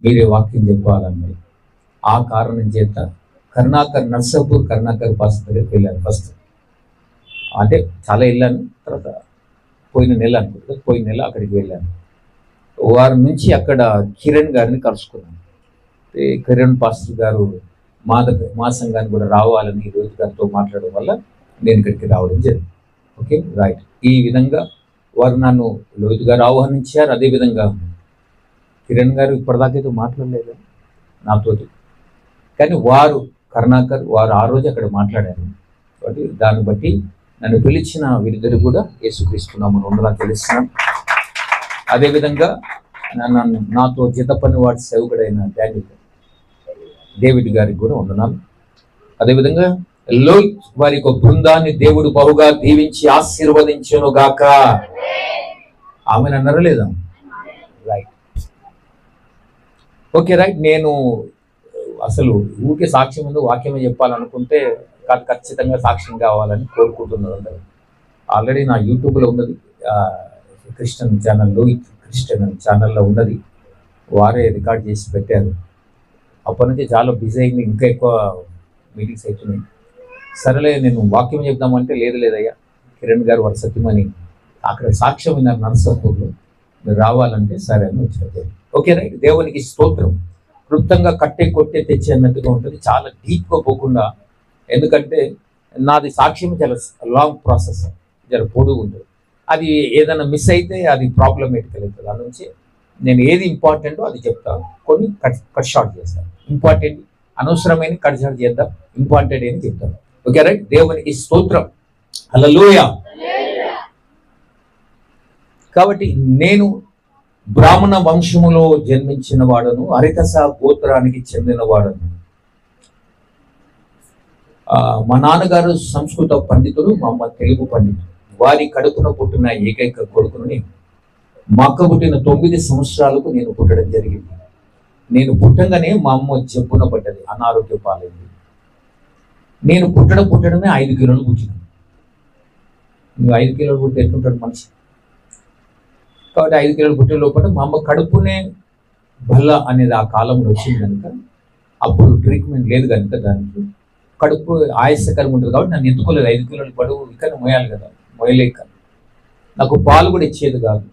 మీరే వాక్యం చెప్పాలన్నది. ఆ కారణం చేత కరుణాకర్ నర్సాపూర్ కరుణాకర్ పాస్టర్ దగ్గరికి వెళ్ళాను ఫస్ట్. అంటే చాలా వెళ్ళాను. తర్వాత పోయిన నెల అక్కడికి వెళ్ళాను. వారి నుంచి అక్కడ కిరణ్ గారిని కలుసుకున్నాను. కిరణ్ పాస్టర్ గారు మా సంఘాన్ని కూడా రావాలని రోహిత్ గారితో మాట్లాడడం వల్ల నేను ఇక్కడికి రావడం జరిగింది. Okay, right. ఈ విధంగా వారు నన్ను రోహిత్ గారు ఆహ్వానించారు. అదేవిధంగా కిరణ్ గారు ఇప్పటిదాకైతే మాట్లాడలేదు నాతోటి, కానీ కరుణాకర్ వారు ఆ రోజు అక్కడ మాట్లాడారు. కాబట్టి దాన్ని బట్టి నన్ను పిలిచిన వీరిద్దరు కూడా యేసుక్రీస్తు నామమున వందనాలు తెలుస్తున్నాను. అదేవిధంగా నాతో జత పని వాడి సేవకుడైన డేవిడ్ గారికి కూడా వందనాలు. అదేవిధంగా లోహిత్ వారి యొక్క బృందాన్ని దేవుడు బహుగా దీవించి ఆశీర్వదించును గాక. ఆమెను అన్నారా లేదా? Right, okay, right. నేను అసలు ఊరికే సాక్ష్యం ముందు వాక్యమే చెప్పాలనుకుంటే కాదు, ఖచ్చితంగా సాక్ష్యం కావాలని కోరుకుంటున్నారు అందరూ. ఆల్రెడీ నా యూట్యూబ్లో ఉన్నది, క్రిస్టియన్ ఛానల్, లోహిత్ క్రిస్టియన్ ఛానల్లో ఉన్నది. వారే రికార్డ్ చేసి పెట్టారు. అప్పటి నుంచి చాలా బిజీ అయింది, ఇంకా ఎక్కువ మీటింగ్స్ అవుతున్నాయి. సరేలే నేను వాక్యం చెప్దామంటే లేదయ్యా, కిరణ్ గారు వారి సత్యమని అక్కడ సాక్ష్యం విన్నారు నర్సాపూర్లో, మీరు రావాలంటే సరే అని వచ్చినట్టు. Okay, right. దేవునికి స్తోత్రం. క్లుప్తంగా కట్టే కొట్టే తెచ్చే అన్నట్టుగా ఉంటుంది, చాలా డీప్గా పోకుండా. ఎందుకంటే నాది సాక్ష్యం చాలా లాంగ్ ప్రాసెస్, చాలా పొడుగు ఉంటుంది. అది ఏదైనా మిస్ అయితే అది ప్రాబ్లమేటికల్ అవుతుంది. దాని నుంచి నేను ఏది ఇంపార్టెంటో అది చెప్తాను, కొన్ని కట్ షార్ట్ చేస్తాను. ఇంపార్టెంట్ అనవసరమైన కట్ షార్ట్ చేద్దాం, ఇంపార్టెంట్ అని చెప్తాను. Okay, right. దేవునికి స్తోత్రం. హల్లెలూయా. కాబట్టి నేను బ్రాహ్మణ వంశములో జన్మించిన వాడను, హరితస గోత్రానికి చెందిన వాడను. మా నాన్నగారు సంస్కృత పండితుడు, మా అమ్మ తెలుగు పండితుడు. వారి కడుపున పుట్టిన ఏకైక కొడుకును నేను. మా అక్క పుట్టిన 9 సంవత్సరాలకు నేను పుట్టడం జరిగింది. నేను పుట్టంగానే మా అమ్మ చెప్పున పడ్డది, అనారోగ్య పాలైంది. నేను పుట్టడమే 5 కిలోలు పుట్టినాను. నువ్వు 5 కిలోలు పుట్టి ఎట్లుంటాడు మనిషి? కాబట్టి 5 కిలోలు పుట్టే లోపల మా అమ్మ కడుపునే బల్ల అనేది ఆ కాలంలో వచ్చింది కనుక, అప్పుడు ట్రీట్మెంట్ లేదు కనుక దానికి కడుపు ఆయాసకరంగా ఉంటుంది. కాబట్టి నన్ను ఎత్తుకోలేదు. 5 కిలోలు బరువు ఇక్కడ మోయాలి కదా, మోయలేక నాకు పాలు కూడా ఇచ్చేది కాదు.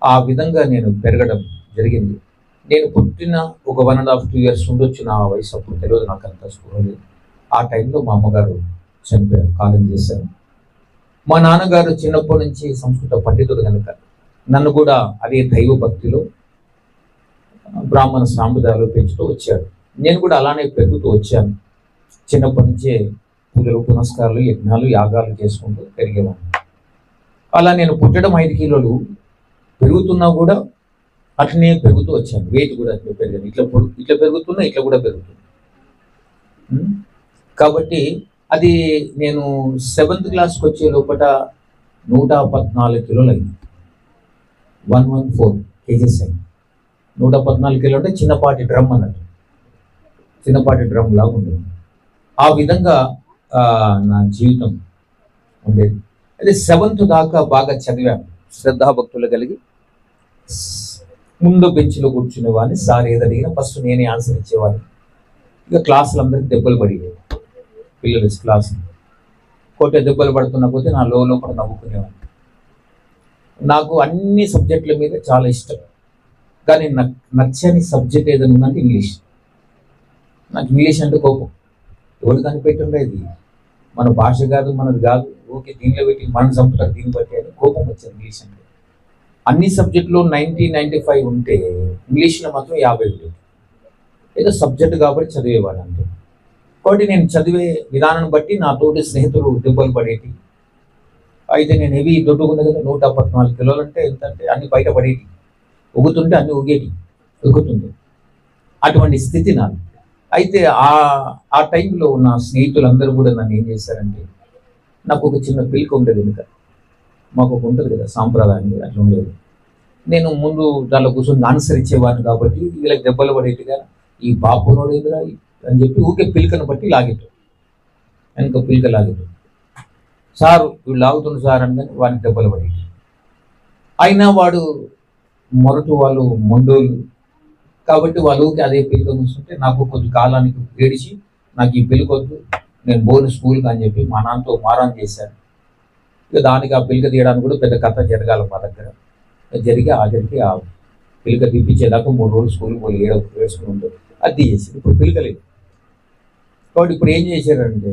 ఆ విధంగా నేను పెరగడం జరిగింది. నేను పుట్టిన ఒక 1.5-2 years ఉండొచ్చు నా వయసు, అప్పుడు తెలియదు, నాకు అంత స్పృహ లేదు. ఆ టైంలో మా అమ్మగారు చనిపోయారు, కాలం చేశారు. మా నాన్నగారు చిన్నప్పటి నుంచి సంస్కృత పండితుడు కనుక నన్ను కూడా అదే దైవ భక్తిలో బ్రాహ్మణ సాంప్రదాయాలు పెంచుతూ వచ్చాడు. నేను కూడా అలానే పెరుగుతూ వచ్చాను. చిన్నప్పటి నుంచే పూజలు, పునస్కారాలు, యజ్ఞాలు, యాగాలు చేసుకుంటూ పెరిగేవాడిని. అలా నేను పుట్టడం 5 కిలోలు, పెరుగుతున్నా కూడా అట్లనే పెరుగుతూ వచ్చాను. వెయిట్ కూడా అట్లనే పెరిగాను. ఇట్లా పెరుగుతున్నా, ఇట్లా కూడా పెరుగుతుంది. కాబట్టి అది నేను 7th క్లాస్కి వచ్చే లోపల 114 కిలోలు అయింది. 114 kgs అయింది. 114 కిలోలు అంటే చిన్నపాటి డ్రమ్ అన్నట్టు, చిన్నపాటి డ్రమ్ లాగా ఉండేది. ఆ విధంగా నా జీవితం ఉండేది. అయితే 7th దాకా బాగా చదివాను, శ్రద్ధాభక్తులు కలిగి. ముందు బెంచ్లో కూర్చునేవాడిని. సార్ ఏది అడిగినా ఫస్ట్ నేనే ఆన్సర్ ఇచ్చేవాడిని. ఇక క్లాసులు అందరికి దెబ్బలు పడేవి, పిల్లలు క్లాస్ కొట్టే దెబ్బలు పడుతున్న పోతే నా లోపల నవ్వుకునేవాడిని. నాకు అన్ని సబ్జెక్టుల మీద చాలా ఇష్టం, కానీ నాకు నచ్చని సబ్జెక్ట్ ఏదైనా ఉందంటే ఇంగ్లీష్. నాకు ఇంగ్లీష్ అంటే కోపం. ఎవరు కనిపెట్టుండే, ఇది మన భాష కాదు, మనది కాదు, ఓకే దీనిలో పెట్టి మనం చంపుతారు, దీన్ని బట్టి అని కోపం వచ్చింది ఇంగ్లీష్ అంటే. అన్ని సబ్జెక్టులో 90-95 ఉంటే ఇంగ్లీష్లో మాత్రం 50 ఉండేది. ఏదో సబ్జెక్టు కాబట్టి చదివేవాడు అంతే. కాబట్టి నేను చదివే విధానం బట్టి నా తోటి స్నేహితులు దెబ్బలు పడేటి. అయితే నేను హెవీ దొడ్డుకున్నా కదా, 114 కిలోలు అంటే ఎంతంటే అన్ని బయట పడేటి, ఊగుతుంటే అన్ని ఊగేటి, ఊగుతుంది. అటువంటి స్థితి నాకు. అయితే ఆ టైంలో నా స్నేహితులందరూ కూడా నన్ను ఏం చేశారంటే, నాకు ఒక చిన్న పిల్క ఉండేది వెనుక, మాకు ఒక ఉంటుంది కదా సాంప్రదాయం, అట్లా ఉండేది. నేను ముందు దానిలో కూర్చొని ఆన్సర్ ఇచ్చేవాడిని కాబట్టి వీళ్ళకి దెబ్బలు పడేట్టుగా, ఈ బాపునోడు ఎదురా అని చెప్పి ఊకే పిల్కను బట్టి లాగేట్టు, వెనుక పిల్క లాగేట్టు. సారు వీళ్ళు లాగుతుండు సార్ అని వాడిని దెబ్బలు పడేటి. అయినా వాడు మొరటు వాళ్ళు మొండోళ్ళు కాబట్టి వాళ్ళకి అదే పిలుక కూర్చుంటే నాకు కొద్ది కాలానికి ఏడిచి నాకు ఈ పిలుకొద్దు, నేను బోర్డు స్కూల్కి అని చెప్పి మా నాన్నతో మారాన్ చేశాను. ఇక దానికి ఆ పిలుక తీయడానికి కూడా పెద్ద కథ జరగాలి మా దగ్గర. జరిగి ఆఖరికి ఆ పిలుక తీపించేదాకా 3 రోజులు స్కూల్కి పోయి ఏడ్చుకుని ఉంటుంది. అది తీసేసి ఇప్పుడు పిలుక లేదు. కాబట్టి ఇప్పుడు ఏం చేశారంటే,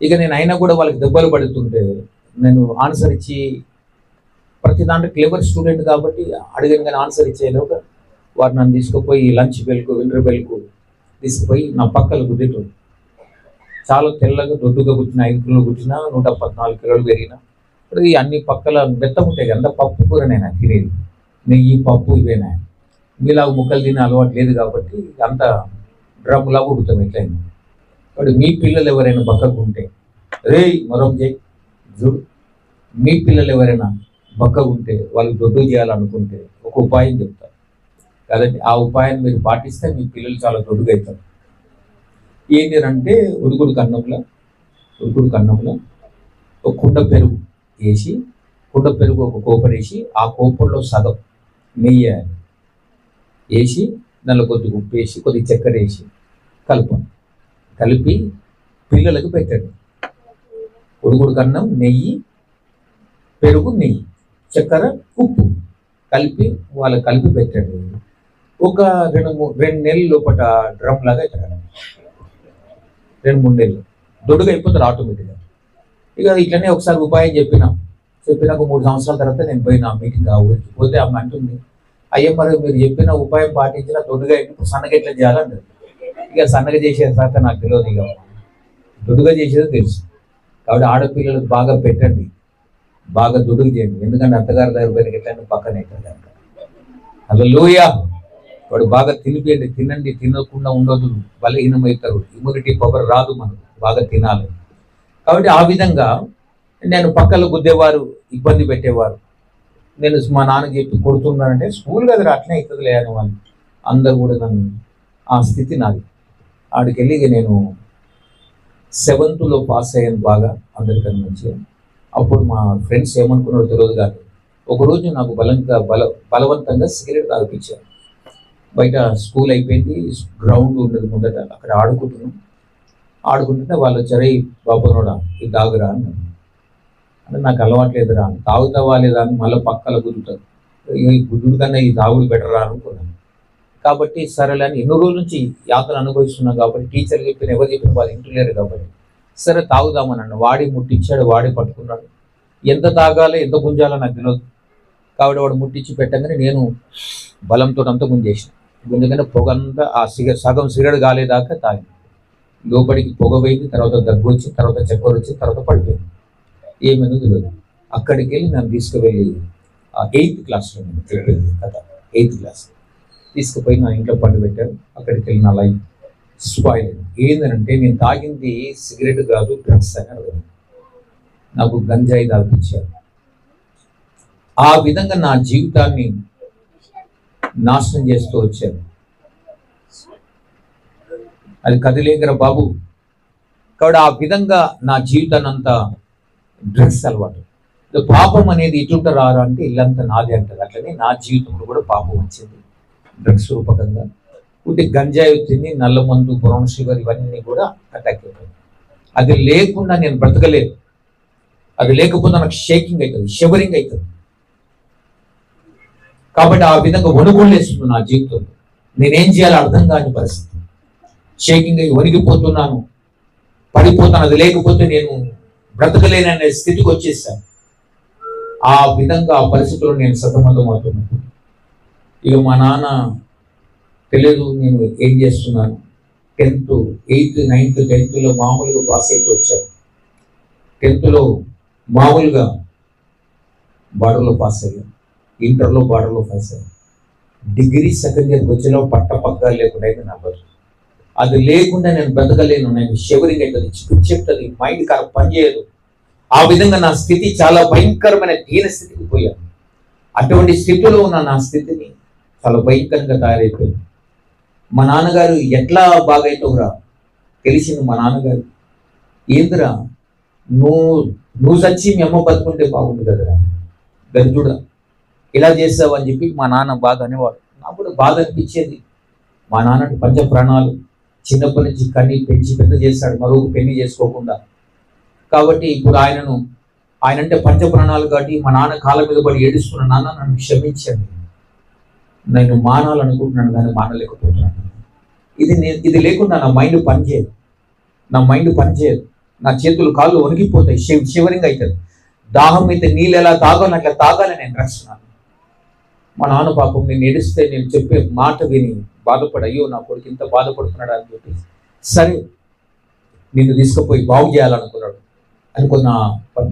ఇక నేను అయినా కూడా వాళ్ళకి దెబ్బలు పడుతుంటే నేను ఆన్సర్ ఇచ్చి, ప్రతి దాంట్లో క్లెవర్ స్టూడెంట్ కాబట్టి అడిగిన కానీ ఆన్సర్ ఇచ్చేలోగా వారు నన్ను తీసుకుపోయి లంచ్ బెల్కు వింటర్ బెల్కు తీసుకుపోయి నా పక్కలు గుద్దేటోడు. చాలా తెల్లగా దొడ్డుగా పుట్టిన 5 కిలోలు పుట్టిన 114 కిలోలు పెరిగిన. ఇప్పుడు ఈ అన్ని పక్కల మెత్తగా ఉంటాయి కదా, పప్పు కూర నేను తినేది, నెయ్యి పప్పు ఇవేనా. మీలాగా ముక్కలు తినే అలవాటు లేదు కాబట్టి అంత డ్రమ్లాగా ఉడుతాం ఎట్లయినా. కాబట్టి మీ పిల్లలు ఎవరైనా బక్కగా ఉంటే, రే మరొక జై చూడు, మీ పిల్లలు ఎవరైనా బక్కగా ఉంటే వాళ్ళు దొడ్డు చేయాలనుకుంటే ఒక ఉపాయం చెప్తారు కదండి. ఆ ఉపాయాన్ని మీరు పాటిస్తే మీ పిల్లలు చాలా దొడ్డుగా అవుతారు. ఏంటి అంటే ఉడుకుడు కన్నంలో ఒక కుండ పెరుగు వేసి, కుండ పెరుగు ఒక కోపర్ వేసి, ఆ కోపర్లో సగం నెయ్యి వేసి, దానిలో కొద్దిగా ఉప్పు వేసి, కొద్దిగా చక్కెర వేసి కలిపి పిల్లలకు పెట్టండి. ఉడుకుడు కన్నం, నెయ్యి, పెరుగు, నెయ్యి, చక్కెర, ఉప్పు కలిపి వాళ్ళకి కలిపి పెట్టండి. ఒక 2 నెలల లోపల డ్రమ్ లాగా అవుతారు. 2-3 నెలలు దొడ్డుగా అయిపోతారు ఆటోమేటిక్గా. ఇక ఇట్లనే ఒకసారి ఉపాయం చెప్పినాక 3 సంవత్సరాల తర్వాత నేను పోయినా మీటింగ్ ఆ ఊరికి పోతే ఆమె అంటుంది, అయ్యా మరి మీరు చెప్పిన ఉపాయం పాటించిన దొడ్డుగా ఇప్పుడు సన్నగా ఎట్లా చేయాలన్నది. ఇక సన్నగా చేసే తర్వాత నాకు తెలియదు, ఇక దొడ్డుగా చేసేది తెలుసు. కాబట్టి ఆడపిల్లలకు బాగా పెట్టండి, బాగా దొడ్డుగా చేయండి. ఎందుకంటే అత్తగారి దగ్గర పోయిన ఎట్లా పక్కన అవుతుంది. హల్లెలూయా. వాడు బాగా తినిపియండి, తినండి, తినకుండా ఉండదు, బలహీనమవుతారు, ఇమ్యూనిటీ పవర్ రాదు, మనకు బాగా తినాలి. కాబట్టి ఆ విధంగా నేను పక్కలు గుద్దేవారు, ఇబ్బంది పెట్టేవారు. నేను మా నాన్న చెప్పి కొడుతున్నానంటే స్కూల్ కదరా అట్లనే అవుతుంది లేని వాళ్ళు అందరు కూడా నన్ను, ఆ స్థితి నాది. ఆడికెళ్ళి నేను 7th పాస్ అయ్యాను బాగా, అందరికన్నా మంచిగా. అప్పుడు మా ఫ్రెండ్స్ ఏమనుకున్నారో తెలియదు కానీ ఒకరోజు నాకు బలవంతంగా సిగరెట్ తాగిపించారు. బయట స్కూల్ అయిపోయింది, గ్రౌండ్ ఉండదు ముందట, అక్కడ ఆడుకుంటుంటే వాళ్ళు వచ్చారు, బాబునోడా ఇది తాగురా అన్నారు. అంటే నాకు అలవాట్లేదురా, తాగుతావా లేదా అని మళ్ళీ పక్కల గుద్దుతారు, ఈ గుద్దుడు కన్నా ఈ తాగుడు బెటరా అనుకున్నాను. కాబట్టి సరేలే అని ఎన్నో రోజుల నుంచి యాత్రలు అనుభవిస్తున్నాం కాబట్టి టీచర్లు చెప్పిన ఎవరు చెప్పిన వాళ్ళు ఇంటలేరు కాబట్టి సరే తాగుదామన్నాను. వాడి ముట్టించాడు, వాడే పట్టుకున్నాడు. ఎంత తాగాలో ఎంత గుంజాలో నాకు తెలియదు. కాబట్టి వాడు ముట్టించి పెట్టగానే నేను బలంతో అంతా గుంజేసిన. గుంజగానే పొగంతా ఆ సగం సిగరెట్ కాలేదాకా తాగి లోపలికి పొగ పోయింది, తర్వాత దగ్గు వచ్చింది, తర్వాత చక్కెర వచ్చింది, తర్వాత పడిపోయింది. ఏమైందో తెలియదు. అక్కడికి వెళ్ళి నన్ను తీసుకువెళ్ళి 8th క్లాస్లో నేను చెప్పింది కథ, 8th క్లాస్ తీసుకుపోయి నా ఇంట్లో పండు పెట్టారు. అక్కడికి వెళ్ళి నా లైఫ్ స్పాయిల్ అయింది. ఏంటంటే నేను తాగింది సిగరెట్ కాదు, డ్రగ్స్ అని అర్థం. నాకు గంజాయి తాగిపించారు. ఆ విధంగా నా జీవితాన్ని నాశనం చేస్తూ వచ్చాను. అది కదిలేకరా బాబు. కాబట్టి ఆ విధంగా నా జీవితాన్ని అంతా డ్రగ్స్ అలవాటు. పాపం అనేది ఇటుంట రారా అంటే ఇల్లంతా నాదే అంటారు. అట్లనే నా జీవితంలో కూడా పాపం వచ్చింది డ్రగ్స్ రూపకంగా. ఉంటే గంజాయి వచ్చింది, నల్ల మందు, బ్రౌన్ షుగర్ ఇవన్నీ కూడా అటాక్ అయిపోయింది. అది లేకుండా నేను బ్రతకలేదు. అది లేకపోతే నాకు షేకింగ్ అవుతుంది, షివరింగ్ అవుతుంది. కాబట్టి ఆ విధంగా వణుకులేస్తుంది నా జీవితంలో. నేనేం చేయాలో అర్థం కాని పరిస్థితి. షేకింగ్ అయ్యి వణిగిపోతున్నాను, పడిపోతాను. అది లేకపోతే నేను బ్రతకలేననే స్థితికి వచ్చేసాను. ఆ విధంగా ఆ పరిస్థితుల్లో నేను సతమతం అవుతున్నాను. ఇక మా నాన్న తెలియదు నేను ఏం చేస్తున్నాను. 10th, 8th, 9th, 10th మామూలుగా పాస్ అయితే వచ్చాను. 10th మామూలుగా బార్డర్లో పాస్ అయ్యాను. ఇంటర్లో బార్డర్లో పాస్ అయ్యాను. డిగ్రీ సెకండ్ ఇయర్కి వచ్చేలో పక్కగా లేకుండా అయితే నా బతుకు. అది లేకుండా నేను బ్రతకలేను. నేను షివరింగ్ అవుతుంది, చెప్తుంది, మైండ్ కరెక్ట్ పనిచేయదు. ఆ విధంగా నా స్థితి చాలా భయంకరమైన దీన స్థితికి పోయాను. అటువంటి స్థితిలో ఉన్న నా స్థితిని చాలా భయంకరంగా తయారైపోయింది. మా నాన్నగారు ఎట్లా బాగైతావురా తెలిసింది. మా నాన్నగారు ఏందిరా నువ్వు చచ్చి మీ అమ్మ బతుకుంటే బాగుంది కదరా, గర్జుడా ఇలా చేస్తావు అని చెప్పి మా నాన్న బాగా అనేవాడు. నాకు కూడా బాధ అనిపించేది. మా నాన్న పంచ ప్రాణాలు, చిన్నప్పటి నుంచి కన్ని పెంచి పెద్ద చేశాడు, మరొక పెళ్లి చేసుకోకుండా. కాబట్టి ఇప్పుడు ఆయన అంటే పంచ ప్రాణాలు కాబట్టి మా నాన్న కాళ్ళ మీద పడి ఏడుస్తున్న, నాన్న నన్ను క్షమించండి, నేను మానాలనుకుంటున్నాను కానీ మానలేకపోతున్నాను. ఇది లేకుండా నా మైండ్ పనిచేయదు, నా చేతులు కాళ్ళు వణికిపోతాయి, షివరింగ్ అవుతుంది. దాహం అయితే నీళ్ళు ఎలా తాగాలి అట్లా తాగాలి నేను రాస్తున్నాను. మా నాన్న పాపం నేను ఏడిస్తే నేను చెప్పే మాట విని బాధపడి, అయ్యో నా కొడుకు ఇంత బాధపడుతున్నాడు అని చెప్పి, సరే నిన్ను తీసుకుపోయి బాగు చేయాలనుకున్నాడు.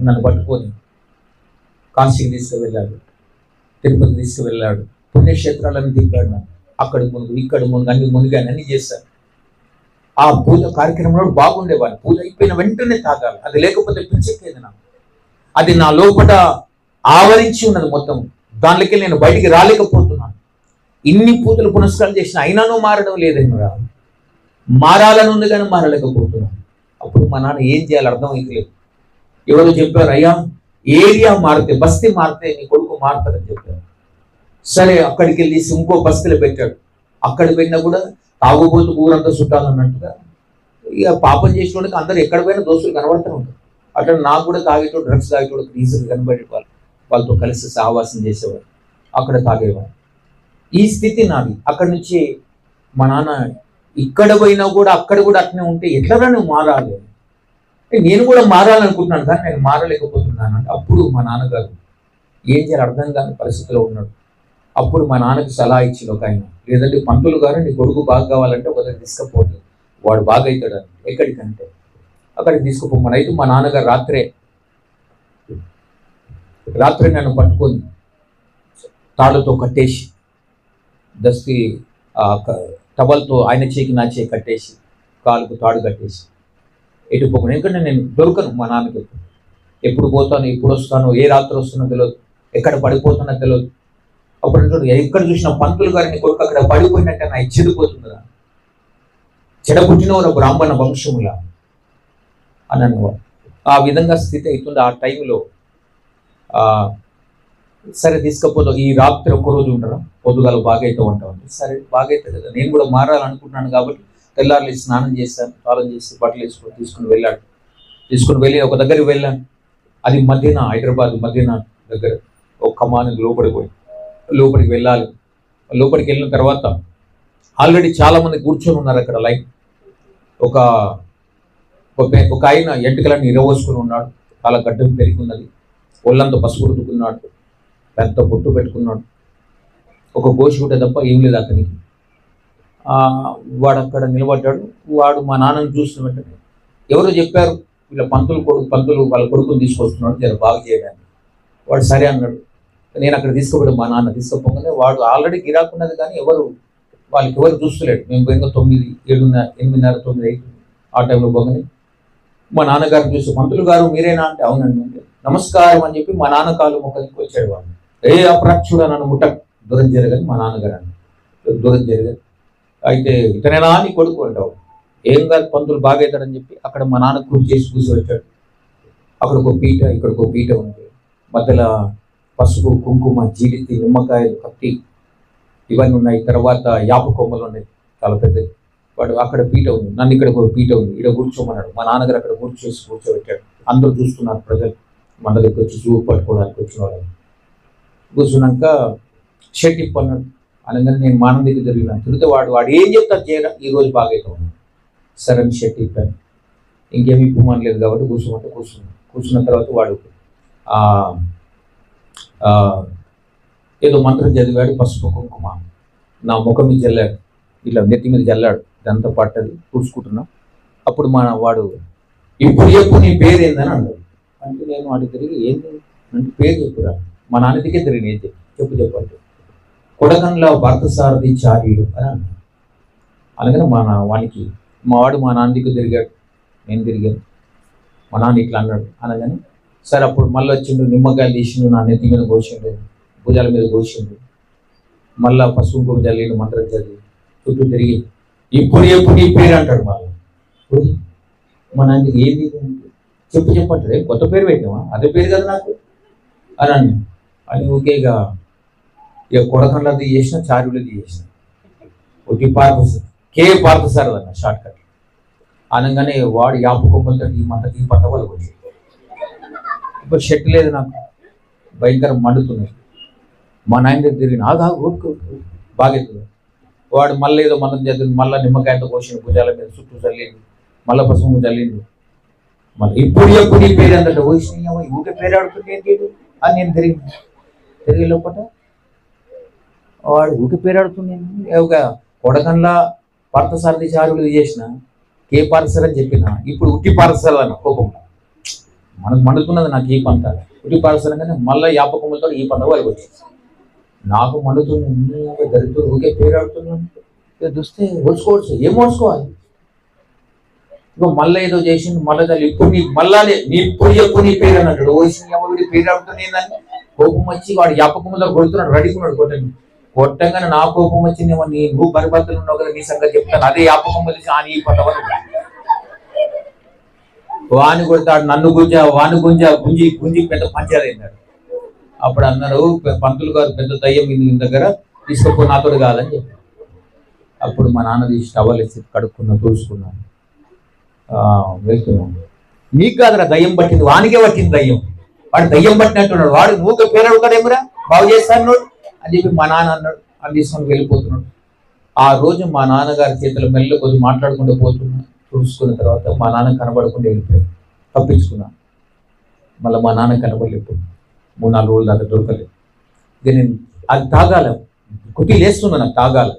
నన్ను పట్టుకొని కాశీకి తీసుకువెళ్ళాడు, తిరుపతి తీసుకువెళ్ళాడు, పుణ్యక్షేత్రాలను తిప్పాడు. అక్కడ మునుగు ఇక్కడ మునుగు అన్ని మునిగాను, అన్ని చేశాను. ఆ పూజ కార్యక్రమంలో బాగుండేవాడిని. పూజ అయిపోయిన వెంటనే తాగాలి, అది లేకపోతే పిచ్చెక్కేది నాకు. అది నా లోపల ఆవరించి ఉన్నది మొత్తం, దానిలోకి నేను బయటికి రాలేకపోతున్నాను. ఇన్ని పూజలు పునస్కారాలు చేసిన అయినాను మారడం లేదేమో, మారాలని ఉంది కానీ మారలేకపోతున్నాను. అప్పుడు మా నాన్న ఏం చేయాలి అర్థం అవుతలేదు. ఎవరు చెప్పారు, అయ్యా ఏరియా మారితే, బస్తీ మారితే నీ కొడుకు మారుతారని చెప్పారు. సరే అక్కడికి వెళ్ళి ఇంకో బస్తీలో పెట్టాడు. అక్కడ పెట్టినా కూడా తాగుబోతు ఊరంతా చుట్టాలన్నట్టుగా ఇక పాపం చేసేవాడికి అందరూ ఎక్కడ పోయినా దోస్తులు కనబడుతూ ఉంటారు. అట్లా నాకు కూడా తాగేటోడు, డ్రగ్స్ తాగేటోడు ఈజీగా కనబడేవాళ్ళు, వాళ్ళతో కలిసి సహవాసం చేసేవాడు, అక్కడ తాగేవాడు. ఈ స్థితి నాది. అక్కడి నుంచి మా నాన్న ఇక్కడ పోయినా కూడా అక్కడ కూడా అట్నే ఉంటే ఎట్లా నువ్వు మారాలి, నేను కూడా మారాలనుకుంటున్నాను కానీ నేను మారలేకపోతున్నాను అంటే, అప్పుడు మా నాన్నగారు ఏం చేయాలి అర్థం కాని పరిస్థితిలో ఉన్నాడు. అప్పుడు మా నాన్నకి సలహా ఇచ్చింది ఒక ఆయన, లేదంటే పంతులు గారు నీ కొడుకు బాగా కావాలంటే ఒక దగ్గర తీసుకుపోతుంది, వాడు బాగా అవుతాడు అని. ఎక్కడికంటే అక్కడికి తీసుకుపోమని. అయితే మా నాన్నగారు రాత్రే నన్ను పట్టుకొని తాళ్ళతో కట్టేసి, దస్తి టవల్తో ఆయన చేయికి నా చేయి కట్టేసి, కాలుకు తాడు కట్టేసి ఎటు పోకుండా. ఎందుకంటే నేను దొరకను మా నాన్నకి, ఎప్పుడు పోతాను, ఎప్పుడు వస్తాను, ఏ రాత్రి వస్తున్నా తెలియదు, ఎక్కడ పడిపోతున్నా తెలియదు. అప్పుడు ఎక్కడ చూసిన పంతులు గారిని కొడుకు అక్కడ పడిపోయినట్టే నా చెడిపోతుందా, చెడపుట్టినవారు బ్రాహ్మణ వంశములా అని అన్నవాడు. ఆ విధంగా స్థితి అవుతుంది. ఆ టైంలో సరే తీసుకపోతావు, ఈ రాత్రి ఒక్కరోజు ఉండడం, పొద్దుగాల బాగైతే ఉంటాం. సరే బాగైతే కదా, నేను కూడా మారాలనుకుంటున్నాను కాబట్టి తెల్లారులు స్నానం చేశాను, స్నానం చేసి బట్టలు వేసుకొని తీసుకుని వెళ్ళి ఒక దగ్గరికి వెళ్ళాను. అది మధ్యన, హైదరాబాద్ మధ్యన దగ్గర ఒక కమానికి లోపలికి వెళ్ళాలి. లోపలికి వెళ్ళిన తర్వాత ఆల్రెడీ చాలా మంది కూర్చొని ఉన్నారు అక్కడ లైన్. ఒక ఆయన ఎంటికలన్నీ ఇరవోసుకుని ఉన్నాడు, చాలా గడ్డం పెరిగిన్నది, ఒళ్ళంతా పసుపు రుద్దుకున్నాడు, పెద్ద బొట్టు పెట్టుకున్నాడు, ఒక గోషుగుడ్డ తప్ప ఏం లేదు అతనికి. వాడు అక్కడ నిలబడ్డాడు. వాడు మా నాన్నని చూసిన వెంటనే ఎవరో చెప్పారు, వీళ్ళ పంతులు వాళ్ళ కొడుకుని తీసుకొస్తున్నాడు, జర బాగా చేయడానికి. వాడు సరే అన్నాడు. నేను అక్కడ తీసుకోబడి మా నాన్న తీసుకోపోగానే వాడు ఆల్రెడీ గిరాకున్నది కానీ వాళ్ళకి ఎవరు చూస్తలేడు. మేము పోయిన 9, 7:30, 8:30, 9 అవుతుంది. ఆ టైంలో పోగానే మా నాన్నగారిని చూసి, పంతులు గారు మీరేనా అంటే, అవునండి అంటే, నమస్కారం అని చెప్పి మా నాన్న కాళ్ళు మొక్కలికి వచ్చాడు. వాడు అప్రాక్షుడా నన్ను ముట్ట, దూరం జరగని మా నాన్నగారు అని, దూరం జరగదు. అయితే ఇతనేనా అని కొడుకు అంటావు, ఏం కాదు పంతులు బాగా అవుతాడని చెప్పి అక్కడ మా నాన్న చేసి కూర్చోబెట్టాడు. అక్కడ ఒక పీట, ఇక్కడ ఒక పీట ఉంది, మధ్యలో పసుపు, కుంకుమ, జీడితి, నిమ్మకాయలు, కత్తి ఇవన్నీ ఉన్నాయి. తర్వాత యాప కొమ్మలు ఉన్నాయి చాలా పెద్దవి. వాడు అక్కడ పీట ఉంది, నన్ను ఇక్కడ ఒక పీట ఉంది, ఇక్కడ కూర్చోమన్నాడు. మా నాన్నగారు అక్కడ కూర్చోబెట్టాడు. అందరూ చూస్తున్నారు ప్రజలు, మన దగ్గరికి వచ్చి జూ పట్టుకోవడానికి వచ్చిన వాళ్ళు. కూర్చున్నాక షర్ట్ ఇప్పన్నాడు. అనగానే నేను మా నాన్న దగ్గర తిరిగినాను. తిరిగితే వాడు ఏం చెప్తారు చేయరా, ఈరోజు బాగా అవుతా ఉన్నాడు. సరే అని షర్ట్ ఇప్పాను. ఇంకేమీ ఇప్పమని లేదు కాబట్టి కూర్చోమంటే కూర్చున్న తర్వాత వాడు ఏదో మంత్రం చదివాడు, పసుపు కుంకుమ నా ముఖం మీద జల్లాడు, ఇట్లా నెత్తి మీద జల్లాడు, ఇదంతా పట్టది కూర్చుకుంటున్నా. అప్పుడు వాడు ఇప్పుడు నీ పేరు ఏందని అన్నాడు. అంటే నేను వాడికి తిరిగి ఏంటి అంటే, పేరు చెప్పురా. మా నాన్న దగ్గర తిరిగి నేను చెప్పండి, కొడగండ్ల భరతసారథి చార్యుడు అని అన్నాడు. అనగానే వాడు మా నాన్న దగ్గర తిరిగాడు, నేను తిరిగాను. మా నాన్న ఇట్లా అన్నాడు. అనగానే సరే అప్పుడు మళ్ళీ వచ్చిండు, నిమ్మకాయలు తీసిండు, నా నెత్తి మీద కోసిండు, భుజాల మీద కోసిండు, మళ్ళా పసుపు కుంకుమ చల్లిండు, మంత్రం చల్లి చుట్టూ తిరిగి ఇప్పుడు నీ పేరు అంటాడు. మా నాన్నకి ఏంది చెప్పంటాడు, కొత్త పేరు పెట్టినావా, అదే పేరు కదా నాకు అని ఊకే ఇక కొడకండ్లది చేసిన, చారులది చేసిన. ఒకటి కే పార్థసారథి అన్న షార్ట్ కట్ అనగానే వాడు యాపు కొమ్మలతో ఈ పంట వాళ్ళు వచ్చి ఇప్పుడు షెట్ లేదు నాకు, భయంకరం మండుతున్నాయి. మా నాయన దగ్గర తిరిగిన బాగెత్తుంది. వాడు మళ్ళీ ఏదో మనం చదివి మళ్ళీ నిమ్మకాయతో కోసిన భుజాల మీద చుట్టూ చల్లిండు, మళ్ళీ పసుపు చల్లిండు. మళ్ళీ ఇప్పుడు ఈ పేరు అందట పోసిన ఊకే పేరు ఆడుతుంది ఏంటి అని నేను తిరిగి లోపల వాడు ఊకే పేరు ఆడుతుంది. ఒక కొడకండ్లా పార్థసారథి చారులు చేసిన కే పార్థసారథి అని చెప్పిన, ఇప్పుడు ఉట్టి పార్థసారథి అన్న కోపం మనకు మండుతున్నది. నాకు ఈ పంట ఉట్టి పార్థసారథి కానీ మళ్ళీ యాపకొమ్మలతో ఈ పంట వాళ్ళకి వచ్చింది. నాకు మండుతుంది, దరిద్రుడు ఊకే పేరు ఆడుతున్నాను. చూస్తే ఓడ్చుకోవచ్చు, ఏం ఓడ్చుకోవాలి? ఇక మళ్ళీ ఏదో చేసింది, మళ్ళీ తల్లి ఇప్పుడు నీ మళ్ళీ ఇప్పుడు చెప్పు నీ పేరు అన్నాడు. ఓడి పేరు ఆడుతున్నాను కోపం వచ్చి వాడు యాపకొమ్మలో కొడుతున్నాడు, రెడీకున్నాడు కొట్టండి. కొట్టంగానే నా కోపం వచ్చిందేమో, నువ్వు బరిబద్దలు ఉన్నావు కదా, నీ సంగతి చెప్తాను. అదే యాపకొమ్మ తీసి ఆ నీ పంట వాని కొడతాడు, నన్ను వాని గుంజి పెద్ద పంచాయతీ అన్నాడు. అప్పుడు అన్నారు పంతులు గారు పెద్ద దయ్యం మీ దగ్గర తీసుకుపో, నాతోడు కాదని చెప్పి. అప్పుడు మా నాన్న తీసి టవల్ వేసి కడుక్కున్నా, తుడుచుకున్నాను, వెళ్తున్నాను. నీకు కాదురా దయ్యం పట్టింది, వానికే పట్టింది దయ్యం. వాడు దయ్యం పట్టినట్టున్నాడు, వాడు నువ్వు పేరు అడుగుతాడేమరా బాగు చేస్తాను అని చెప్పి మా నాన్న అన్నాడు. అని తీసుకొని వెళ్ళిపోతున్నాడు. ఆ రోజు మా నాన్నగారి చేతుల మెల్ల కొద్దిగా మాట్లాడుకుంటూ పోతున్నా. చూసుకున్న తర్వాత మా నాన్న కనబడకుండా వెళ్ళిపోయాడు, తప్పించుకున్నాను. మళ్ళీ మా నాన్న కనబడలేదు, 3-4 రోజుల దాకా దొరకలేదు. ఇక నేను అది తాగాల, కుట్టి లేస్తున్నా, నాకు తాగాల.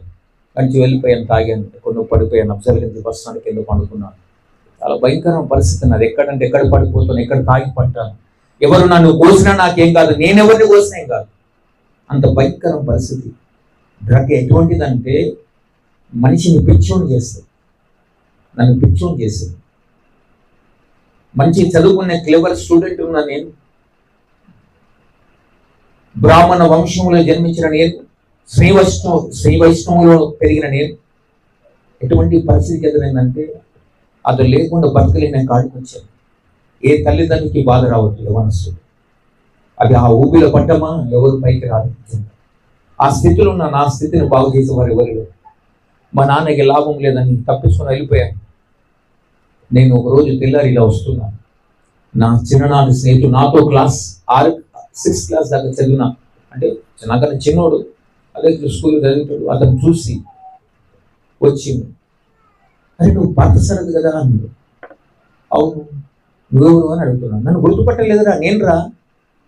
కంచి వెళ్ళిపోయాను, తాగాను, కొన్ని పడిపోయాను. అబ్జర్వేషన్ బస్ స్టాండ్కి వెళ్ళి పండుకున్నాను. చాలా భయంకరమైన పరిస్థితి నాది. ఎక్కడంటే ఎక్కడ పడిపోతాను, ఎక్కడ తాగి పట్టాను. ఎవరు నన్ను కోసినా నాకేం కాదు, నేనెవరిని కోసినా ఏం కాదు. అంత భయంకరమైన పరిస్థితి. డ్రగ్ ఎటువంటిదంటే మనిషిని పిచ్చోని చేస్తుంది, నన్ను పిచ్చోని చేస్తుంది. మంచి చదువుకునే క్లెవర్ స్టూడెంట్ ఉన్నా నేను, బ్రాహ్మణ వంశంలో జన్మించిన నేను, శ్రీ వైష్ణవులో పెరిగిన నేను, ఎటువంటి పరిస్థితి ఎదురైందంటే అది లేకుండా బతకలేని కాడికి వచ్చాను. ఏ తల్లిదండ్రులకి బాధ రావట్లేదు మనసు. అది ఆ ఊపిలో పడ్డమా ఎవరు పైకి రాదు. ఆ స్థితిలో ఉన్న నా స్థితిని బాగు చేసేవారు ఎవరు. మా నాన్నకి లాభం లేదని తప్పించుకొని వెళ్ళిపోయాను. నేను ఒకరోజు తెల్లారి ఇలా వస్తున్నాను. నా చిన్ననాటి స్నేహితుడు, నాతో క్లాస్ 6th క్లాస్ దాకా చదివిన, అంటే నాకన్నా చిన్నోడు, అదే స్కూల్ చదువుతాడు. అతను చూసి వచ్చింది, అరే నువ్వు పార్థసారథి కదా అన్నాడు. అవును, నువ్వెవరు అని అడుగుతున్నాను. నన్ను గుర్తుపట్టలేదురా, నేను రా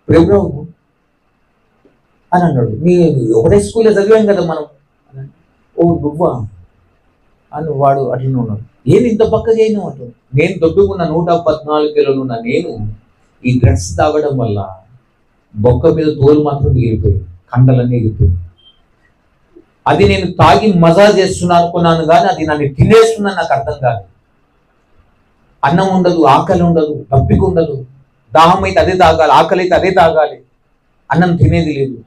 ప్రేమరావు అని అన్నాడు. నీ ఒకటే స్కూల్లో చదివాం కదా మనం. ఓ నువ్వా అని వాడు అట్లనే ఉన్నాడు. ఏది ఇంత పక్క చేయను అంటు. నేను దొడ్డుకున్న 114 కిలోలు ఉన్న నేను ఈ డ్రగ్స్ తాగడం వల్ల బొక్క మీద తోలు మాత్రం ఎగిరిపోయింది, కండలన్నీ ఎగిరిపోయింది. అది నేను తాగి మజా చేస్తున్నా అనుకున్నాను, కానీ అది నన్ను తినేస్తున్నాను. నాకు అర్థం కాదు. అన్నం ఉండదు, ఆకలి ఉండదు, తప్పిక ఉండదు. దాహం అయితే అదే తాగాలి, ఆకలి అయితే అదే తాగాలి, అన్నం తినేది లేదు.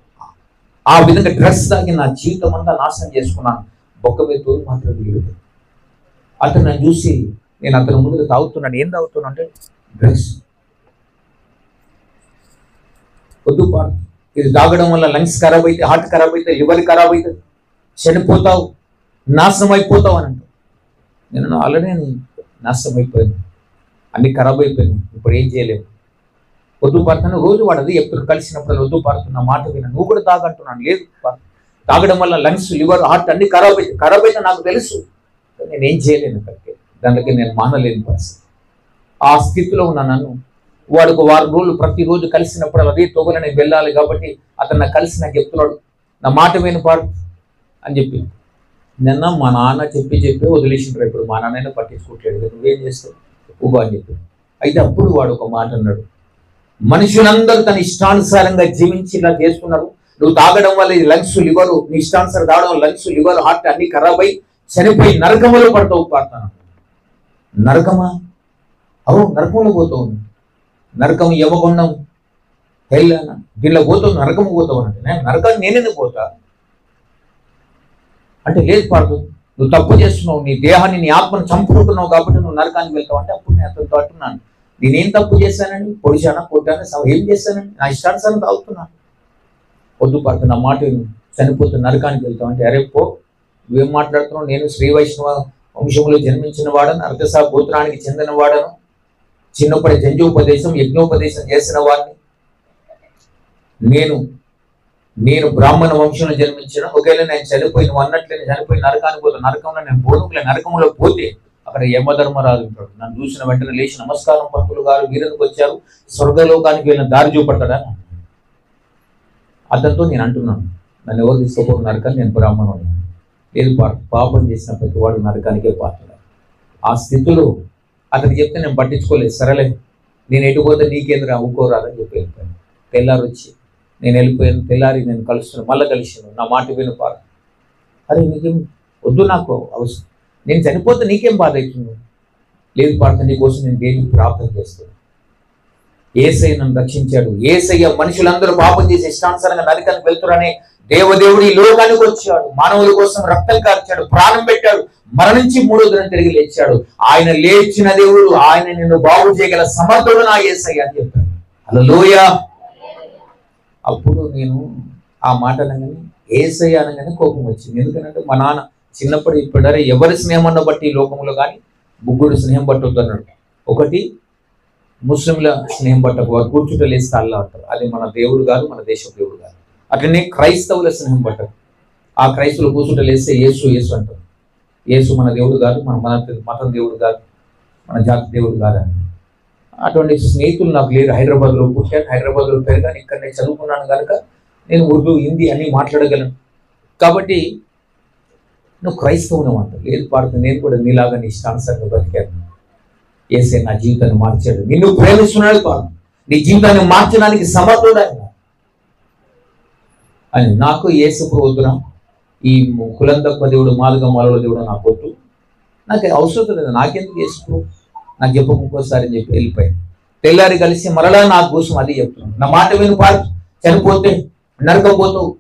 ఆ విధంగా డ్రగ్స్ తాగి నా జీవితం అంతా నాశనం చేసుకున్నాను. బొక్క మీద తోలు మాత్రం ఎగిరిపోయింది. అతను నన్ను చూసి, నేను అతను ముందుకు తాగుతున్నాను. ఏం తాగుతున్నా అంటే డ్రగ్స్. వద్దు పాడు, ఇది తాగడం వల్ల లంగ్స్ ఖరాబ్ అయితే, హార్ట్ ఖరాబ్ అయితే, లివర్ ఖరాబ్ అవుతుంది, చనిపోతావు, నాశనం అయిపోతావు అని అంటావు. నేను ఆల్రెడీ నాశనం అయిపోయాను, అన్ని ఖరాబ్ అయిపోయాను, ఇప్పుడు ఏం చేయలేము. వద్దు పాడుతాను. రోజు వాడది ఎప్పుడు కలిసినప్పుడు వద్దు పాడుతున్న మాట విన, నువ్వు కూడా తాగంటున్నాను. లేదు, తాగడం వల్ల లంగ్స్, లివర్, హార్ట్ అన్ని ఖరాబ్ అయితే నాకు తెలుసు, నేనేం చేయలేను. దానికి నేను మానలేని పరిస్థితి. ఆ స్థితిలో ఉన్న నన్ను వాడికి 1 వారం రోజులు ప్రతిరోజు కలిసినప్పుడు అదే తోగల నేను వెళ్ళాలి కాబట్టి అతను నాకు కలిసి నాకు చెప్తున్నాడు, నా మాట విను పాడు అని చెప్పి. నిన్న మా నాన్న చెప్పి వదిలేసింటారు. ఇప్పుడు మా నాన్న పట్టించుకోవట్లేదు, నువ్వేం చేస్తావు ఊబా అని చెప్పి. అయితే అప్పుడు వాడు ఒక మాట అన్నాడు, మనుషులందరూ తన ఇష్టానుసారంగా జీవించి ఇలా చేస్తున్నారు. నువ్వు తాగడం వల్ల ఈ లంగ్స్, లివర్, నీ ఇష్టానుసారం తాగడం వల్ల లంగ్స్, లివర్, హార్ట్ అన్ని ఖరాబ్ అయి చనిపోయి నరకములో పడతావు. పాడతాను. నరకమా? అవును, నరకంలో పోతావు. నరకం యమగుండం, హెల్లన, దీనిలో పోతావు, నరకము పోతావు అంటే. నేను నరకాన్ని నేనెందుకు పోతా అంటే, లేదు పాడదు, నువ్వు తప్పు చేస్తున్నావు, నీ దేహాన్ని, నీ ఆత్మను చంపుకుంటున్నావు కాబట్టి నువ్వు నరకానికి వెళ్తావు అంటే. అప్పుడు నేను అతనితో అంటున్నాను, నేనేం తప్పు చేశానండి? పొడిచానా, కొట్టానా, ఏం చేశానండి? నా ఇష్టానుసారం తాగుతున్నాను. వద్దు పాడుతున్నా మాట చనిపోతే నరకానికి వెళ్తావు అంటే. అరే పో, నువ్వేం మాట్లాడుతున్నావు? నేను శ్రీ వైష్ణవ వంశంలో జన్మించిన వాడను, అర్ధసా గోత్రానికి చెందిన వాడను, చిన్నప్పటి జంజోపదేశం యజ్ఞోపదేశం చేసిన వాడిని. నేను బ్రాహ్మణ వంశంలో జన్మించిన, ఒకవేళ నేను చనిపోయి నువ్వు అన్నట్లే నేను చనిపోయి నరకానికి పోతాను, నరకంలో నేను బోధకులే, నరకంలో పోతే అక్కడ యమధర్మరాజు ఉంటాడు. నన్ను చూసిన వెంటనే లేచి నమస్కారం పంతులు గారు మీరెందుకు వచ్చారు, స్వర్గలోకానికి వెళ్ళిన దారి చూపడతాడా? అతనితో నేను అంటున్నాను, నన్ను ఎవరు తీసుకోపోరు నరకాన్ని, నేను బ్రాహ్మణుడు. లేదు, పాపం చేసిన ప్రతి వాడు నరకానికే పాత్రడు. ఆ స్థితిలో అతనికి చెప్తే నేను పట్టించుకోలేదు. సరేలే నేను ఎటుపోతే నీకేంద్ర అవ్వుకోరాదని చెప్పి వెళ్ళిపోయాను. తెల్లారి వచ్చి నేను వెళ్ళిపోయాను. తెల్లారి నేను కలుస్తున్నాను, మళ్ళీ కలిసాను. నా మాట విను పాడు. అరే నీకేం వద్దు, నాకు అవసరం, నేను చనిపోతే నీకేం బాధ అవుతుంది? లేదు పాడతా, నీకోసం నేను దేనికి ప్రార్థన చేస్తాను. యేసయ్య నన్ను రక్షించాడు. యేసయ్య మనుషులందరూ పాపం చేసి ఇష్టానుసారంగా నరకానికి వెళ్తారని దేవదేవుడు ఈ లోకానికి వచ్చాడు, మానవుల కోసం రక్తం కార్చాడు, ప్రాణం పెట్టాడు, మరణించి 3వ దినం తిరిగి లేచాడు. ఆయన లేచిన దేవుడు, ఆయన నిన్ను బాగు చేయగల సమర్థుడు నా యేసయ్య అని చెప్పాడు. హల్లెలూయా. అప్పుడు నేను ఆ మాట అనగానే, యేసయ్య అనగానే కోపం వచ్చింది. ఎందుకంటే మా నాన్న చిన్నప్పుడు ఇప్పుడే ఎవరి స్నేహం బట్టి ఈ లోకంలో కానీ ముగ్గురు స్నేహం పట్టొద్దు అన్నాడు. ఒకటి ముస్లింల స్నేహం పట్టకు, వారు కూర్చుంటే లేస్తే అల్లా అంటారు, అది మన దేవుడు కాదు, మన దేశం దేవుడు కాదు. అట్లనే క్రైస్తవుల స్నేహం పట్టకు, ఆ క్రైస్తవులు కూర్చుంటే లేస్తే యేసు యేసు అంటారు. యేసు మన దేవుడు కాదు, మన మతం దేవుడు కాదు, మన జాతి దేవుడు కాదు అని. అటువంటి స్నేహితులు నాకు లేరు. హైదరాబాద్లో పుట్టాను, హైదరాబాద్లో పెరిగాను, ఇక్కడ నేను చదువుకున్నాను కనుక నేను ఉర్దూ హిందీ అన్నీ మాట్లాడగలను. కాబట్టి నువ్వు క్రైస్తవును అంటావు. లేదు పాడుతుంది, నేను కూడా నీలాగా నీ ఇష్టానుసారంగా బతికాను. యేసయ్య నా జీవితాన్ని మార్చాడు. నిన్ను ప్రేమిస్తున్నాడు పాడు, నీ జీవితాన్ని మార్చడానికి సమర్థుడు ఆయన అని. నాకు యేసు వద్దురా, ఈ కులం తక్కువ దేవుడు, మాలుగా మాలలో దేవుడు నాకు వద్దు, నాకు అవసరం లేదు, నాకెందుకు యేసు, నాకు చెప్పకు ఇంకోసారి అని చెప్పి వెళ్ళిపోయాను. తెల్లారి కలిసి మరలా నా కోసం అది చెప్తున్నాను, నా మాట విను పాడు, చనిపోతే నరకపోతావు,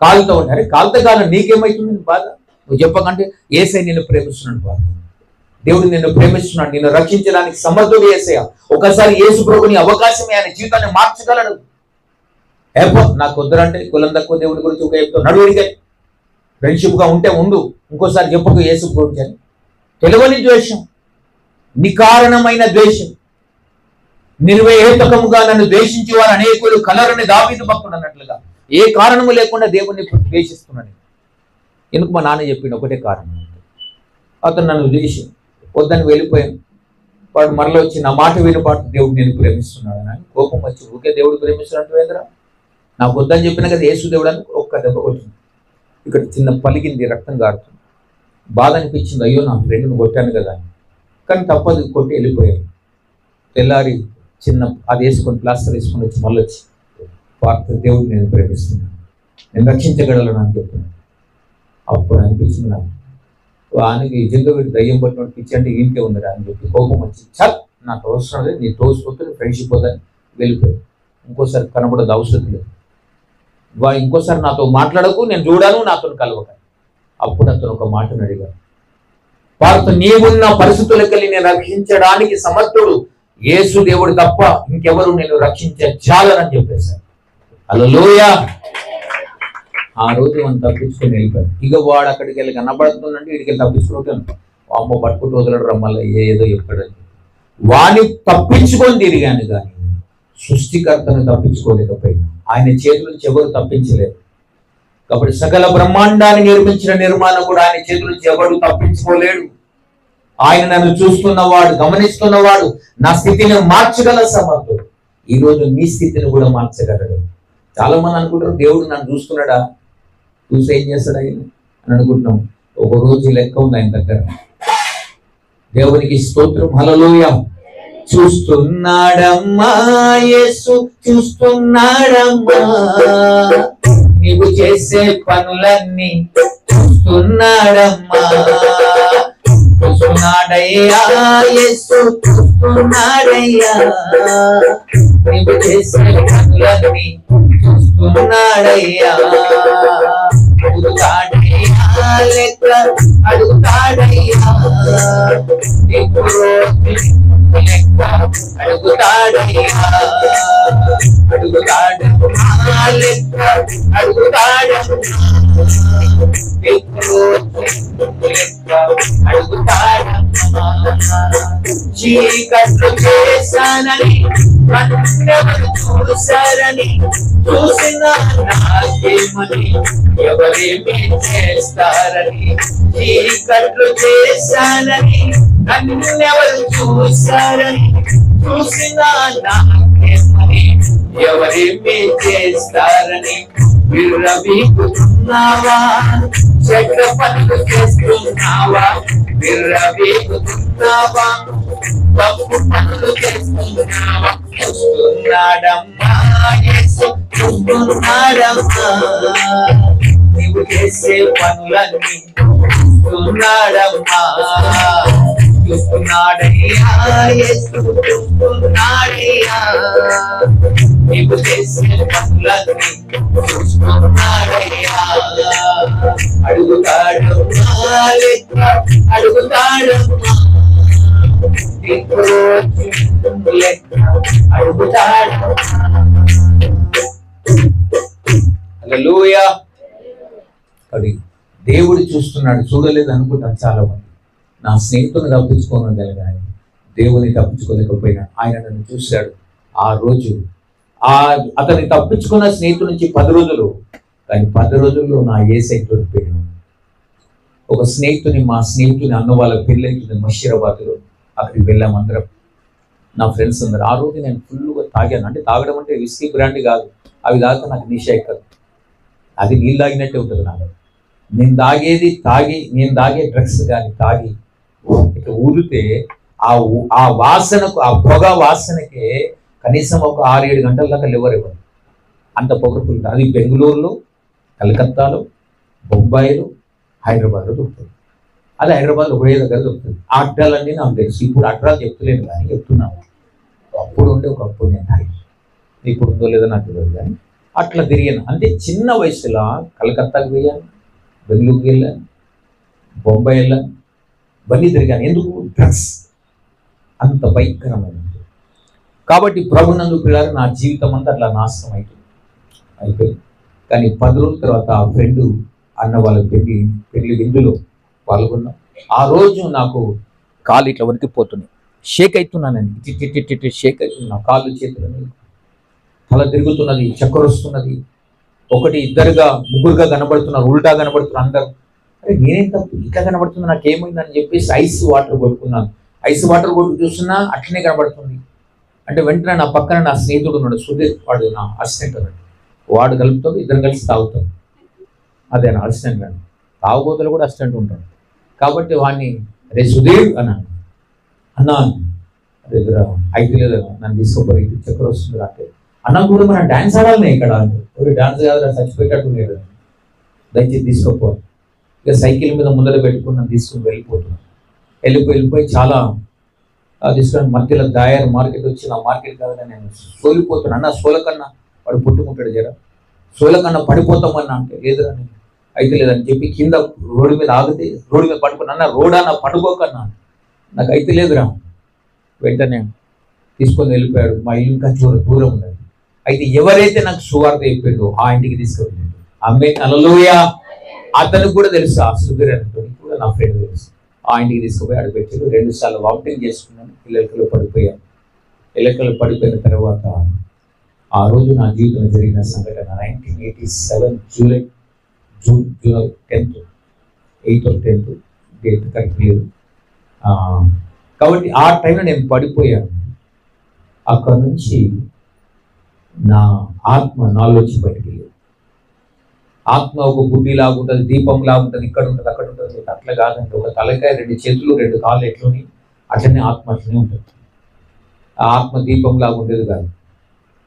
కాలుతావు. అరే కాలుతా కాలం నీకేమవుతుంది బాధ? నువ్వు చెప్పకంటే యేసయ్య నిన్ను ప్రేమిస్తున్నాడు బాధ. దేవుడు నిన్ను ప్రేమిస్తున్నాడు, నిన్ను రక్షించడానికి సమర్థుడు యేసయ్య. ఒకసారి యేసు ప్రభుని అవకాశమే, ఆయన జీవితాన్ని మార్చగలడు. ఏపో నాకు వద్దరంటే కులం తక్కువ దేవుడి గురించి ఒక చెప్తావు, నడువుడిగా ఫ్రెండ్షిప్గా ఉంటే ఉండు, ఇంకోసారి చెప్పకు యేసు గురించి అని. తెలియని ద్వేషం, నికారణమైన ద్వేషం, నిర్వేహేతకముగా నన్ను ద్వేషించే వారు అనేకులు కలరని దావీదు భక్తుడు అన్నట్లుగా ఏ కారణము లేకుండా దేవుణ్ణి ద్వేషిస్తున్నాను. ఎందుకు? మా నాన్న చెప్పిండు ఒకటే కారణం. అతను నన్ను ద్వేషి వద్దని వెళ్ళిపోయాను. వాడు మరలో వచ్చి నా మాట వినపాటు దేవుడు నేను ప్రేమిస్తున్నాడు అని కోపం వచ్చి, ఊకే దేవుడు ప్రేమిస్తున్నట్టు వేదరా, నాకు వద్దని చెప్పిన కదా యేసు దేవుడు అని ఒక్క దెబ్బ కొట్టింది. ఇక్కడ చిన్న పలికింది, రక్తం కారుతుంది. బాధ అనిపించింది, అయ్యో నా ఫ్రెండ్ని కొట్టాను కదా అని. కానీ తప్పదు, కొట్టి వెళ్ళిపోయాను. తెల్లారి చిన్న అది వేసుకొని ప్లాస్టర్ వేసుకొని వచ్చి మళ్ళీ వచ్చి పార్త దేవుడు నేను ప్రేమిస్తున్నాను, నేను రక్షించగలను అని చెప్పాను. అప్పుడు అనిపించింది నాకు, ఆయనకి నిజంగా వీడు దయ్యం పట్టినట్టు పిచ్చి అంటే ఇంకే ఉందిరా అని చెప్పి కోపం వచ్చి, చల్ నాకు అవసరం లేదు, నీ తోసిపోతే ఫ్రెండ్షిప్ పోదని వెళ్ళిపోయాను. ఇంకోసారి కనబడదు, అవసరం లేదు, ఇంకోసారి నాతో మాట్లాడకు, నేను చూడాను, నాతో కలవక. అప్పుడు అతను ఒక మాటను అడిగాను, పార్త నీవున్న పరిస్థితులకెళ్ళి నేను రక్షించడానికి సమర్థుడు యేసు దేవుడు తప్ప ఇంకెవరు నేను రక్షించాలని చెప్పేశారు. హల్లెలూయా. ఆ రోజు మనం తప్పించుకొని వెళ్ళిపోయాడు. ఇక వాడు అక్కడికి వెళ్ళి కనబడుతుందంటే వీడికి వెళ్ళి తప్పించుకుంటాను, అమ్మ పట్టుకుంటూ వదలడు రమ్మల్లా ఏదో చెప్పాడని వాడిని తప్పించుకొని తిరిగాను. కానీ సృష్టికర్తను తప్పించుకోలేకపోయినా, ఆయన చేతుల నుంచి ఎవరు తప్పించలేదు. కాబట్టి సకల బ్రహ్మాండాన్ని నిర్మించిన నిర్మాణకుడు ఆయన చేతుల నుంచి ఎవరు తప్పించుకోలేడు. ఆయన నన్ను చూస్తున్నవాడు, గమనిస్తున్నవాడు, నా స్థితిని మార్చగల సమర్థుడు. ఈరోజు నీ స్థితిని కూడా మార్చగలడు. చాలా మంది అనుకుంటారు దేవుడు నన్ను చూస్తున్నాడా, చూసి ఏం చేస్తాడు ఆయన అని అనుకుంటున్నాం. ఒక రోజు లెక్క ఉంది ఆయన దగ్గర. దేవునికి స్తోత్రం, హల్లెలూయా. చూస్తున్నాడమ్మా యేసు, చూస్తున్నాడమ్మా, నీవు చేసే పనులన్నీ చూస్తున్నాడమ్మా. చూస్తున్నాడయ్యా యేసు, చూస్తున్నాడయ్యా, నీవు చేసే పనులన్నీ చూస్తున్నాడయ్యా. అడుగుతాడయ్యా లెక్క అడుగుతాడయ్యా, ఎప్పుడు లెక్క అడుగుతాడయ్యా. అడుగుతాడమ్మా లెక్క అడుగుతాడమ్మా అడుగుతాడమ్మా చీకట్లు చేశానని నన్నెవరు చూశారని చూసిన నాకేమని ఎవరేమి చేస్తారని చీకట్లు చేశానని నన్నెవరు చూశారని చూసిన నాకేమని ఎవరేమి చేస్తారని విర్రవీగుతున్నావా చెడ్డ పనులు చేస్తున్నావా విర్రవీగుతున్నావా తప్పు పనులు చేస్తున్నావా చూస్తున్నాడమ్మా యేసు చూస్తున్నాడమ్మా నీవు చేసే పనులన్నీ చూస్తున్నాడమ్మా చూస్తున్నాడయ్యా యేసు చూస్తున్నాడయ్యా నీవు చేసే పనులన్నీ చూస్తున్నాడయ్యా అడుగుతాడమ్మా లెక్క అడుగుతాడమ్మా హల్లెలూయా. దేవుడు చూస్తున్నాడు, చూడలేదు అనుకుంటాను చాలా మంది. నా స్నేహితుని తప్పించుకోగలిగాను, దేవుని తప్పించుకోలేకపోయినా ఆయన నన్ను చూశాడు. ఆ రోజు అతన్ని తప్పించుకున్న స్నేహితుడి నుంచి 10 రోజులు, కానీ 10 రోజుల్లో నా యేసయ్య దొరికిపోయాను. ఒక స్నేహితుని, మా స్నేహితుని అన్న వాళ్ళ పెళ్ళి మషీరాబాద్లో, అక్కడికి వెళ్ళాం అందరం, నా ఫ్రెండ్స్ అందరు. ఆ రోజు నేను ఫుల్గా తాగాను. అంటే తాగడం అంటే విస్కీ బ్రాండ్ కాదు, అవి తాగితే నాకు నిష ఎక్కదు, అది నీళ్ళు తాగినట్టే ఉంటుంది నాకు. నేను తాగే డ్రగ్స్ కానీ తాగి ఇట్లా ఊరితే ఆ వాసనకు, ఆ పొగ వాసనకే కనీసం ఒక 6-7 గంటల దాకా లేవరేవారు, అంత పొగఫుల్. అది బెంగళూరులో, కలకత్తాలో, బొంబాయిలో, హైదరాబాద్లో దొరుకుతుంది. అది హైదరాబాద్లో ఒకే దగ్గర దొరుకుతుంది. ఆ అడ్డాలన్నీ నాకు తెలుసు. ఇప్పుడు అడ్డాలు చెప్తలేను కానీ చెప్తున్నాను. అప్పుడు ఉండే ఒకప్పుడు నేను తాగి, ఇప్పుడు ఉందో లేదో నాకు తెలియదు కానీ అట్లా తిరిగాను. అంటే చిన్న వయసులో కలకత్తాకు వెళ్ళాను, బెంగళూరుకి వెళ్ళాను, బొంబాయి వెళ్ళాను, ఇవన్నీ తిరిగాను. ఎందుకు? డ్రగ్స్ అంత భయంకరమైనది. కాబట్టి ప్రభునందు పిల్లలు నా జీవితం అంతా అట్లా నాశనం అయిపోయింది. కానీ 10 రోజుల తర్వాత ఆ ఫ్రెండ్ అన్న వాళ్ళ పెళ్లి విందులో పాల్గొన్నాం. ఆ రోజు నాకు కాలు ఇట్లా వణికిపోతుంది, షేక్ అవుతున్నానండి, ఇట్టి షేక్ అవుతుంది నా కాళ్ళు చేతులని, తల తిరుగుతున్నది, చక్కెర వస్తున్నది, 1 2 ముగ్గురుగా కనబడుతున్నారు, ఉల్టా కనబడుతున్నారు అందరు. అరే నేనేం తప్పు ఇట్లా కనబడుతుంది, నాకేమైందని చెప్పేసి ఐస్ వాటర్ కొట్టుకున్నాను. ఐస్ వాటర్ కొట్టు చూస్తున్నా అట్లనే కనబడుతుంది. అంటే వెంటనే నా పక్కన నా స్నేహితుడు ఉన్నాడు, సుధీర్, వాడు నా అసిస్టెంట్ అన్నాడు, వాడు కలుపుతాడు, ఇద్దరు కలిసి తాగుతాడు. అదే నా అసిస్టెంట్ కానీ తాగుబోతులు కూడా అసిస్టెంట్ ఉంటాడు. కాబట్టి వాడిని అరే సుధీర్ అన్నాను, అన్నా అదే అయితే లేదు నన్ను తీసుకోపోయి చక్కెర వస్తుంది అంటే, అన్న కూడా మనం డ్యాన్స్ ఆడాలి ఇక్కడ, డ్యాన్స్ కాదు చచ్చిపోయేటట్టు లేదు, దయచేసి తీసుకోపోవాలి. ఇక సైకిల్ మీద ముందర పెట్టుకుని నన్ను తీసుకుని వెళ్ళిపోయి చాలా తీసుకొని మధ్యలో దాయర్ మార్కెట్ వచ్చి, నా మార్కెట్ కాదని నేను సోలిపోతున్నాను. అన్న సోలకన్నా వాడు పుట్టుకుంటాడు, జర సోలకన్నా పడిపోతామన్నా అంటే లేదురా నేను అయితే లేదని చెప్పి కింద రోడ్డు మీద ఆగితే రోడ్డు మీద పడుకున్నా. అన్న రోడ్ అన్న పడుకోకన్నా, నాకు అయితే లేదురా. వెంటనే తీసుకొని వెళ్ళిపోయాడు. మా ఇల్లు ఇంకా దూరం ఉన్నది. అయితే ఎవరైతే నాకు సువార్త అయిపోయిందో ఆ ఇంటికి తీసుకెళ్ళాడు. అమ్మే హల్లెలూయా. అతనికి కూడా తెలుసు, ఆ సుధీర్ అని కూడా నా ఫ్రెండ్ తెలుసు. ఆ ఇంటికి తీసుకుపోయి అడుగుపెట్టాడు. 2 సార్లు వామిటింగ్ చేసుకున్నాను, ఎలకలు పడిపోయాను. ఎలకలు పడిపోయిన తర్వాత ఆ రోజు నా జీవితంలో జరిగిన సంఘటన 1987 July 10th 8th or 10th date correct లేదు. కాబట్టి ఆ టైంలో నేను పడిపోయాను. అక్కడ నుంచి నా ఆత్మ నాలోంచి బయటికి వెళ్ళేది. ఆత్మ ఒక గుడ్డి లాగుంటుంది, దీపం లాగుంటుంది, ఇక్కడ ఉంటుంది అక్కడ ఉంటుంది. అట్లా కాదంటే ఒక తలకాయ, 2 చేతులు 2 కాళ్ళు ఎట్లుని అట్లనే ఆత్మ అట్లనే ఉంటుంది. ఆ ఆత్మ దీపం లాగుండేది కాదు.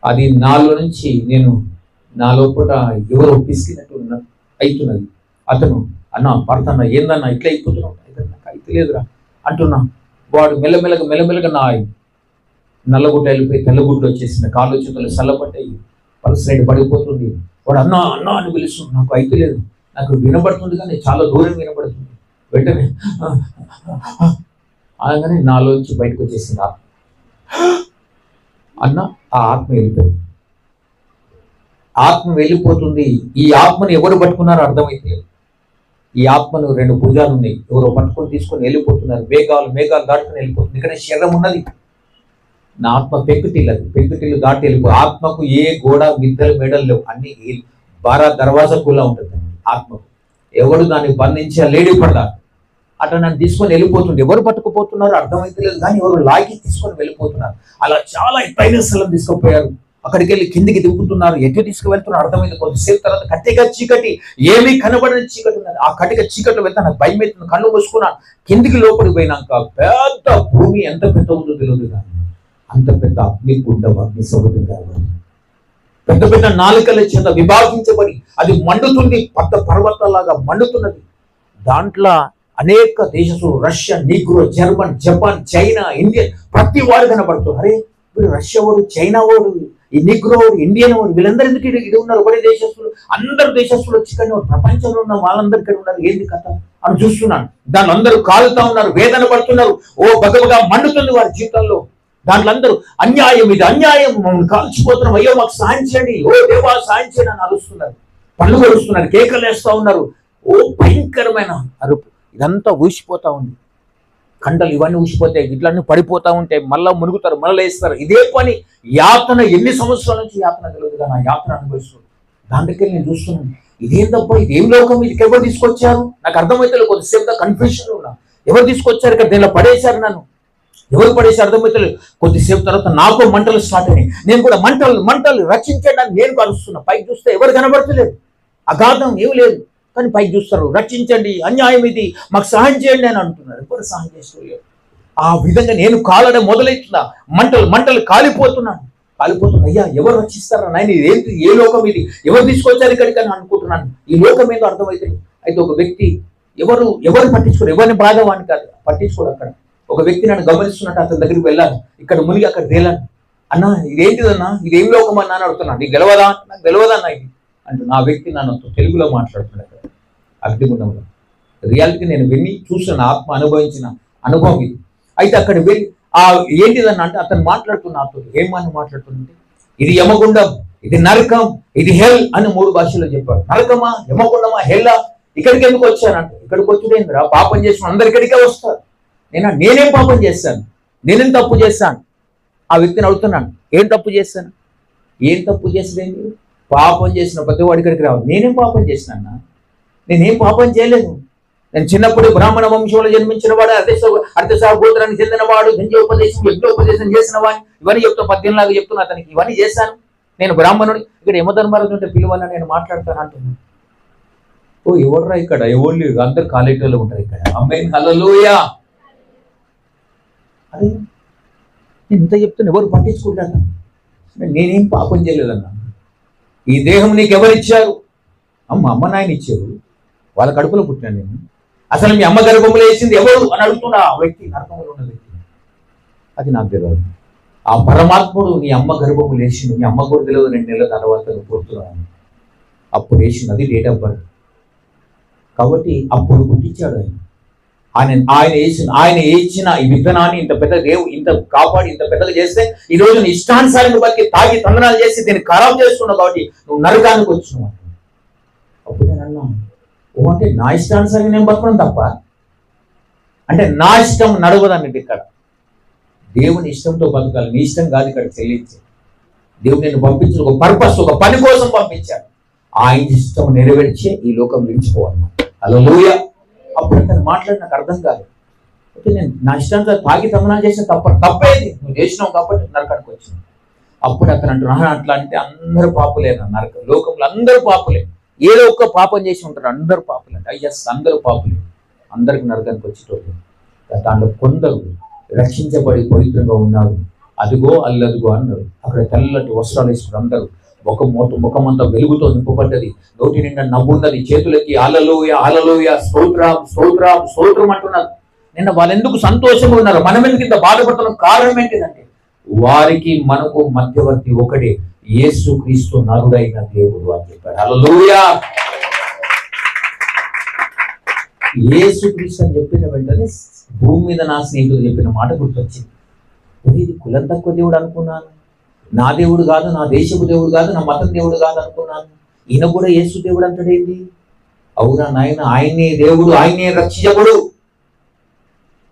అది నాలో నుంచి నా లోపల ఎవరు పిసికినట్టు అవుతున్నది. అతను అన్న పడతన్నా ఏందన్నా ఇట్లా అయిపోతున్నావు, నాకు అయితే లేదురా అంటున్నా. వాడు మెల్లమెల్లగా నా నల్లగుడ్డ వెళ్ళిపోయి తెల్లగుడ్లు వచ్చేసిన, కాళ్ళు చేతులు చల్లబడ్డాయి, పల్స్ రేట్ పడిపోతుంది. వాడు అన్నా అని పిలుస్తుంది, నాకు అయితే లేదు, నాకు వినబడుతుంది కానీ చాలా దూరం వినబడుతుంది. వెంటనే అనగానే నాలోంచి బయటకు వచ్చేసింది ఆత్మ. అన్న ఆ ఆత్మ వెళ్ళిపోయింది. ఆత్మ వెళ్ళిపోతుంది. ఈ ఆత్మను ఎవరు పట్టుకున్నారో అర్థమైతే, ఈ ఆత్మను 2 భుజాలు ఉన్నాయి, ఎవరో పట్టుకొని తీసుకొని వెళ్ళిపోతున్నారు. మేఘాలు దాటుకొని వెళ్ళిపోతుంది. ఇక్కడ శరీరం ఉన్నది, నా ఆత్మ పెంకుటిల్లు, అది పెంకుటిల్లు దాటి వెళ్ళిపో. ఆత్మకు ఏ గోడ మిద్దలు మెడలు లేవు, అన్ని దర్వాజా కూడా ఉంటుంది ఆత్మకు. ఎవడు దాన్ని బంధించా లేడీ పడ్డా అట్లా నన్ను తీసుకొని వెళ్ళిపోతుంది. ఎవరు పట్టుకుపోతున్నారో అర్థమైతే లేదు, కానీ ఎవరు లాగి తీసుకొని వెళ్ళిపోతున్నారు. అలా చాలా ఎత్తైన స్థలం తీసుకుపోయారు. అక్కడికి వెళ్ళి కిందికి దింపుతున్నారు. ఎటు తీసుకువెళ్తున్నారు అర్థమైంది. కొద్దిసేపు తర్వాత కట్టిగా చీకటి, ఏమీ కనబడని చీకటి ఉన్నది. ఆ కట్టిగా చీకట్లో వెళ్తే నాకు భయం అవుతుంది. కళ్ళు మూసుకున్నాను. కిందికి లోపలికి పోయినాక పెద్ద భూమి ఎంత పెద్ద ఉందో తెలియదు, కానీ అంత పెద్ద అగ్ని సముద్రం, పెద్ద పెద్ద నాలుకల చేత విభాగించబడి అది మండుతుంది. పెద్ద పర్వతాలాగా మండుతున్నది. దాంట్లో అనేక దేశస్తులు, Russia, negro, German, Japan, China, India, ప్రతి వారు కనబడుతున్నారు. అరే వీడు రష్యా వాడు, చైనా వాడు, ఈ నీగ్రో వాడు, ఇండియన్ వాడు, వీళ్ళందరూ ఎందుకు ఇది ఉన్నారు? ఒకటే దేశస్తులు, అందరు దేశస్తులు వచ్చి కానీ ప్రపంచంలో ఉన్న వాళ్ళందరూ ఇక్కడ ఉన్నారు. ఏంది కథ అని చూస్తున్నాను. దాని అందరూ కాలుతా ఉన్నారు, వేదన పడుతున్నారు. ఓ బగబగా మండుతుంది వారి జీవితాల్లో. దాంట్లో అందరూ అన్యాయం, ఇది అన్యాయం, మమ్మల్ని కాల్చిపోతున్నాం, అయ్యో మాకు సాయం చేయండి, ఓ దేవా సాయం చేయండి అని అరుస్తున్నారు. పళ్ళు కొడుస్తున్నారు, కేకలు వేస్తూ ఉన్నారు. ఓ భయంకరమైన అరుపు. ఇదంతా ఊసిపోతా ఉంది. కండలు ఇవన్నీ ఊసిపోతాయి, ఇట్లన్నీ పడిపోతా ఉంటాయి. మళ్ళా మునుగుతారు, మళ్ళీ వేస్తారు. ఇదే పని. యాతన ఎన్ని సంవత్సరాల నుంచి యాతన తెలియదు, కానీ ఆ యాతన అనుభవిస్తుంది. దాంట్లోకి నేను చూస్తున్నాను, ఇదేందబ్బా, ఇదేం లోకం, ఇది ఎవరు తీసుకొచ్చారు నాకు అర్థమైతే కొద్దిసేపు కన్ఫ్యూషన్ ఉన్నా. ఎవరు తీసుకొచ్చారు ఇక్కడ, దీనిలో పడేశారు నన్ను, ఎవరు పడేసి అర్థమైతే. కొద్దిసేపు తర్వాత నాకు మంటలు స్టార్ట్ అయినాయి. నేను కూడా మంటలు రక్షించండి అని నేను కలుస్తున్నా. పైకి చూస్తే ఎవరు కనబడతలేదు, అగాధం ఏమి లేదు, కానీ పైకి చూస్తారు. రక్షించండి, అన్యాయం ఇది, మాకు సహాయం చేయండి అని అంటున్నారు. ఎవరు సహాయం చేసుకోలేదు. ఆ విధంగా నేను కాలడం మొదలవుతున్నా. మంటలు కాలిపోతున్నాను. అయ్యా ఎవరు రక్షిస్తారా నాయన, ఇదేంటి, ఏ లోకం ఇది, ఎవరు తీసుకొచ్చారు ఇక్కడికి అని అనుకుంటున్నాను. ఈ లోకం ఏందో అర్థమైతే. అయితే ఒక వ్యక్తి ఎవరు పట్టించుకోరు, ఎవరిని బాధవాన్ని కాదు, పట్టించుకోడు. అక్కడ ఒక వ్యక్తి నన్ను గమనిస్తున్నట్టు అతని దగ్గరికి వెళ్ళాను. ఇక్కడ మునిగి అక్కడ తేలాను. అన్న ఇదేంటిదన్నా, ఇదేం లోకం అన్నా అని అడుగుతున్నాను. నీకు గెలవదా? నాకు గెలవదన్నా ఇది అంటే నా వ్యక్తి నన్ను తెలుగులో మాట్లాడుతున్నాడు. అగ్నిగుండంలో రియాలిటీ నేను విని చూసిన, ఆత్మ అనుభవించిన అనుభవం ఇది. అయితే అక్కడ వెళ్ళి ఏంటిదన్నా అంటే అతను మాట్లాడుతున్న నాతో ఏమని మాట్లాడుతుందంటే, ఇది యమగుండం, ఇది నరకం, ఇది హెల్ అని 3 భాషల్లో చెప్పాడు. నరకమా, యమగుండమా, హెల్లా, ఇక్కడికి ఎందుకు వచ్చానంటే, ఇక్కడికి వచ్చుడేంద్రా, పాపం చేసిన అందరు ఇక్కడికే వస్తారు. నేనేం పాపం చేశాను, నేనేం తప్పు చేశాను? ఆ వ్యక్తిని అడుగుతున్నాను, ఏం తప్పు చేశాను? ఏం తప్పు చేసేదేంటి? పాపం చేసిన ప్రతి వాడి ఇక్కడికి రావు. నేనేం పాపం చేసినా? నేనేం పాపం చేయలేదు. నేను చిన్నప్పుడు బ్రాహ్మణ వంశంలో జన్మించిన వాడు, అర్థశా గోత్రానికి చెందినవాడు, యజ్ఞోపదేశం చేసిన వాడిని, ఇవన్నీ చెప్తా, 18 లాగా చెప్తున్నా అతనికి. ఇవన్నీ చేశాను, నేను బ్రాహ్మణుడి. ఇక్కడ యమధర్మరాజు ఉంటే పిలువని నేను మాట్లాడతాను అంటున్నాను. ఓ ఎవర్రా ఇక్కడ, ఎవరు లేరు, అందరు కాలేటోళ్ళు ఉంటారు ఇక్కడ. అమ్మాయి హల్లెలూయా. అరే నేను ఇంత చెప్తాను, ఎవరు పట్టించుకుంటాను? నేనేం పాపం చేయలేదన్నా. ఈ దేహం నీకు ఎవరిచ్చారు? అమ్మ నాయన ఇచ్చారు, వాళ్ళ కడుపులో పుట్టినా నేను. అసలు మీ అమ్మ గర్భంలో వేసింది ఎవరు అని అడుగుతున్నా ఆ వ్యక్తి, నరకంలో ఉన్న వ్యక్తి. అది నాకు తెలియదు. ఆ పరమాత్ముడు నీ అమ్మ గర్భంలో వేసింది, మీ అమ్మ కూడా తెలియదు. 2 నెలల తర్వాత పుడుతున్నాను, అప్పుడు వేసింది. అది డేట్ ఆఫ్ బర్త్. కాబట్టి అప్పుడు పుట్టించాడు ఆయన ఇచ్చిన ఈ విత్తనాన్ని ఇంత పెద్ద దేవుడు ఇంత కాపాడి ఇంత పెద్దగా చేస్తే, ఈ రోజు నీ ఇష్టానుసారాన్ని బట్టి తాగి తందనాలు చేసి దీన్ని ఖరాబ్ చేసుకున్నావు. కాబట్టి నువ్వు నరకానికి వచ్చినావు. అప్పుడు నేను అన్నాను, ఓ అంటే నా ఇష్టానుసారంగా నేను బతకడం తప్ప అంటే నా ఇష్టం నడవదన్నట్టు. ఇక్కడ దేవుని ఇష్టంతో బతకాలి, నీ ఇష్టం కాదు ఇక్కడ చెల్లించి. దేవుడు నేను పంపించిన ఒక పర్పస్, ఒక పని కోసం పంపించాడు. ఆయన ఇష్టం నెరవేర్చే ఈ లోకం విడిచిపోవాలి. హల్లెలూయా. అప్పుడు అతను మాట్లాడి నాకు అర్థం కాదు. అయితే నేను నా ఇష్టంతో తాగి తమనాలు చేసిన తప్పేది, నువ్వు చేసినావు కాబట్టి నరకానికి వచ్చినావు. అప్పుడు అతను అంటున్నా, అట్లా అంటే అందరూ పాపులే నరక లోకంలో, అందరూ పాపులే, ఏదో ఒక్క పాపం చేసి ఉంటారు, అందరూ పాపులే అంటే. ఎస్, అందరూ పాపులే, అందరికి నరకానికి వచ్చేటోళ్ళు. దాంట్లో కొందరు రక్షించబడి పవిత్రంగా ఉన్నారు. అదిగో అల్లదిగో అన్నారు. అక్కడ తెల్లటి వస్త్రాలు వేసుకుని అందరూ ముఖమంతా వెలుగుతో నింపబడ్డది. నోటి నిండా నవ్వున్నది. చేతులకి హల్లెలూయా హల్లెలూయా, స్తోత్రం స్తోత్రం స్తోత్రం అంటున్నారు. నిన్న వాళ్ళు ఎందుకు సంతోషంగా ఉన్నారు, మనం ఎందుకు ఇంత బాధపడుతున్నాం? కారణం ఏంటిదంటే వారికి మనకు మధ్యవర్తి ఒకటే, యేసుక్రీస్తు నరుడైన దేవుడు అని చెప్పాడు. హల్లెలూయా. యేసుక్రీస్తు అని చెప్పిన వెంటనే భూమి మీద నా స్నేహితులు చెప్పిన మాట గుర్తొచ్చింది. ఇది కులం తక్కువ దేవుడు అనుకున్నాను, నా దేవుడు కాదు, నా దేశపు దేవుడు కాదు, నా మతం దేవుడు కాదు అనుకున్నాను. ఈయన కూడా యేసు దేవుడు అంటాడేంటి? అవునా నాయన, ఆయనే దేవుడు, ఆయనే రక్షించబడు.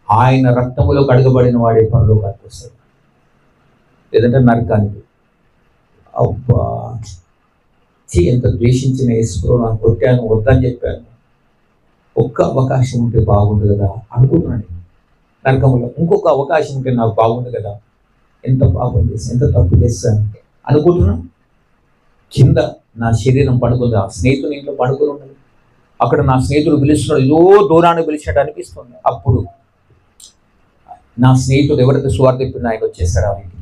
ఆయన రక్తములో కడగబడిన వాడే పరలోకానికి వస్తాడు, లేదంటే నరకానికి. అబ్బా, ఎంత ద్వేషించిన యేసుప్రభువు నాకు కొట్టాను, వద్దని చెప్పాను. ఒక్క అవకాశం ఉంటే బాగుండు కదా అనుకుంటున్నాను. నరకంలో ఇంకొక అవకాశం ఉంటే నాకు బాగుండు కదా, ఎంత పాపం చేసి ఎంత తప్పు చేస్తాను అనుకుంటున్నాను. కింద నా శరీరం పడుకుంది, ఆ స్నేహితుని ఇంట్లో పడుకుని ఉన్నది. అక్కడ నా స్నేహితుడు పిలుస్తున్నాడు, ఏదో దూరాన్ని పిలిచినట్టు అనిపిస్తుంది. అప్పుడు నా స్నేహితుడు ఎవరైతే సువార్త చెప్పిన ఆయన వచ్చేసాడు. ఆయనకి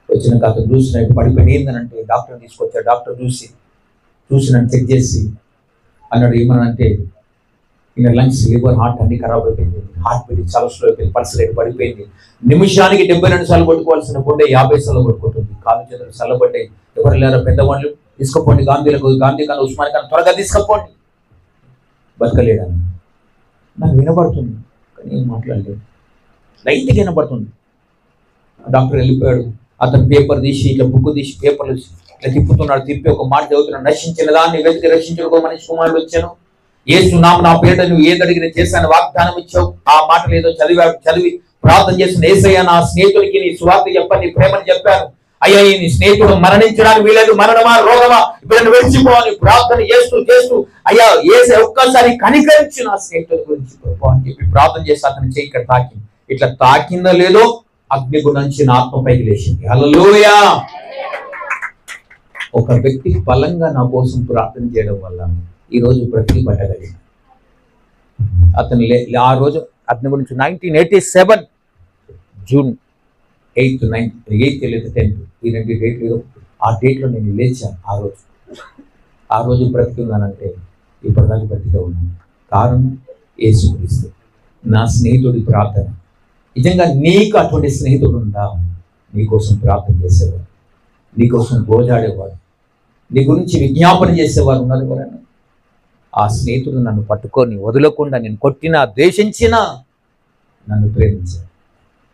వచ్చినాక అతను చూసినట్టు పడిపోయిన ఏంటనంటే డాక్టర్ని తీసుకొచ్చాడు. డాక్టర్ చూసి నన్ను చెక్ చేసి అన్నాడు, ఏమనంటే ఈయన లంగ్స్, లివర్, హార్ట్ అన్ని ఖరాబ్ అయిపోయింది. హార్ట్ బీట్ చాలా స్లో అయిపోయింది, పల్స్ రేట్ పడిపోయింది. నిమిషానికి 72 సార్లు కొట్టుకోవాల్సిన గుండె 50 సార్లు కొట్టుకుంటుంది. కాలు చేతులు చల్లబడ్డాయి. ఎవరు లేరా పెద్దవాళ్ళు, తీసుకుపోండి గాంధీ కానీ ఉస్మాన్ కానీ త్వరగా తీసుకుపోండి. బతకలేడని నాకు వినపడుతుంది, కానీ ఏం మాట్లాడలేదు. లైట్గా వినపడుతుంది. డాక్టర్ వెళ్ళిపోయాడు. అతను పేపర్ తీసి ఇట్లా బుక్ తీసి పేపర్లు ఇట్లా తిప్పుతున్నాడు. తిప్పి ఒక మాట చదువుతున్నాడు, నశించిన దాన్ని వెతికి రక్షించుకో మనిషి కుమారుడు వచ్చాను. యేసు నామ నా పేట నువ్వు ఏది అడిగిన చేశాను వాగ్దానం ఇచ్చావు. ఆ మాటలు ఏదో చదివి ప్రార్థన చేసిన యేసయ్య, నా స్నేహితుడికి నీ సువార్త చెప్పని, నీ ప్రేమని చెప్పాను. అయ్యా, నీ స్నేహితుడు మరణించడానికి వీలేదు, మరణమా రోగమా ఇప్పుడు విడిచిపోవాలి ప్రార్థన చేస్తూ అయ్యా యేసయ్య ఒక్కసారి కనికరించి నా స్నేహితుడి గురించి అని చెప్పి ప్రార్థన చేసి అతని చేయి ఇక్కడ తాకి ఇట్లా తాకిందో లేదో అగ్నిగుండం నుంచి నా ఆత్మ పైకి లేచింది. హల్లెలూయా. ఒక వ్యక్తి బలంగా నా కోసం ప్రార్థన చేయడం వల్ల ఈరోజు బ్రతికి పట్టగలిగింది. అతను ఆ రోజు అతని గురించి 1987 జూన్ 8th 10th ఈ 2 డేట్లు, ఆ డేట్లో నేను లేచాను. ఆ రోజు బ్రతికి ఉన్నానంటే ఇప్పటిదాకా బ్రతికే ఉన్నాను. కారణం యేసుక్రీస్తు, నా స్నేహితుడి ప్రార్థన. నిజంగా నీకు అటువంటి స్నేహితుడు ఉందా? నీకోసం ప్రార్థన చేసేవాడు, నీకోసం గోజాడేవాడు, నీ గురించి విజ్ఞాపన చేసేవారు ఉన్నారు ఎవరైనా? ఆ స్నేహితుడు నన్ను పట్టుకొని వదలకుండా, నేను కొట్టినా ద్వేషించినా నన్ను ప్రేమించాడు.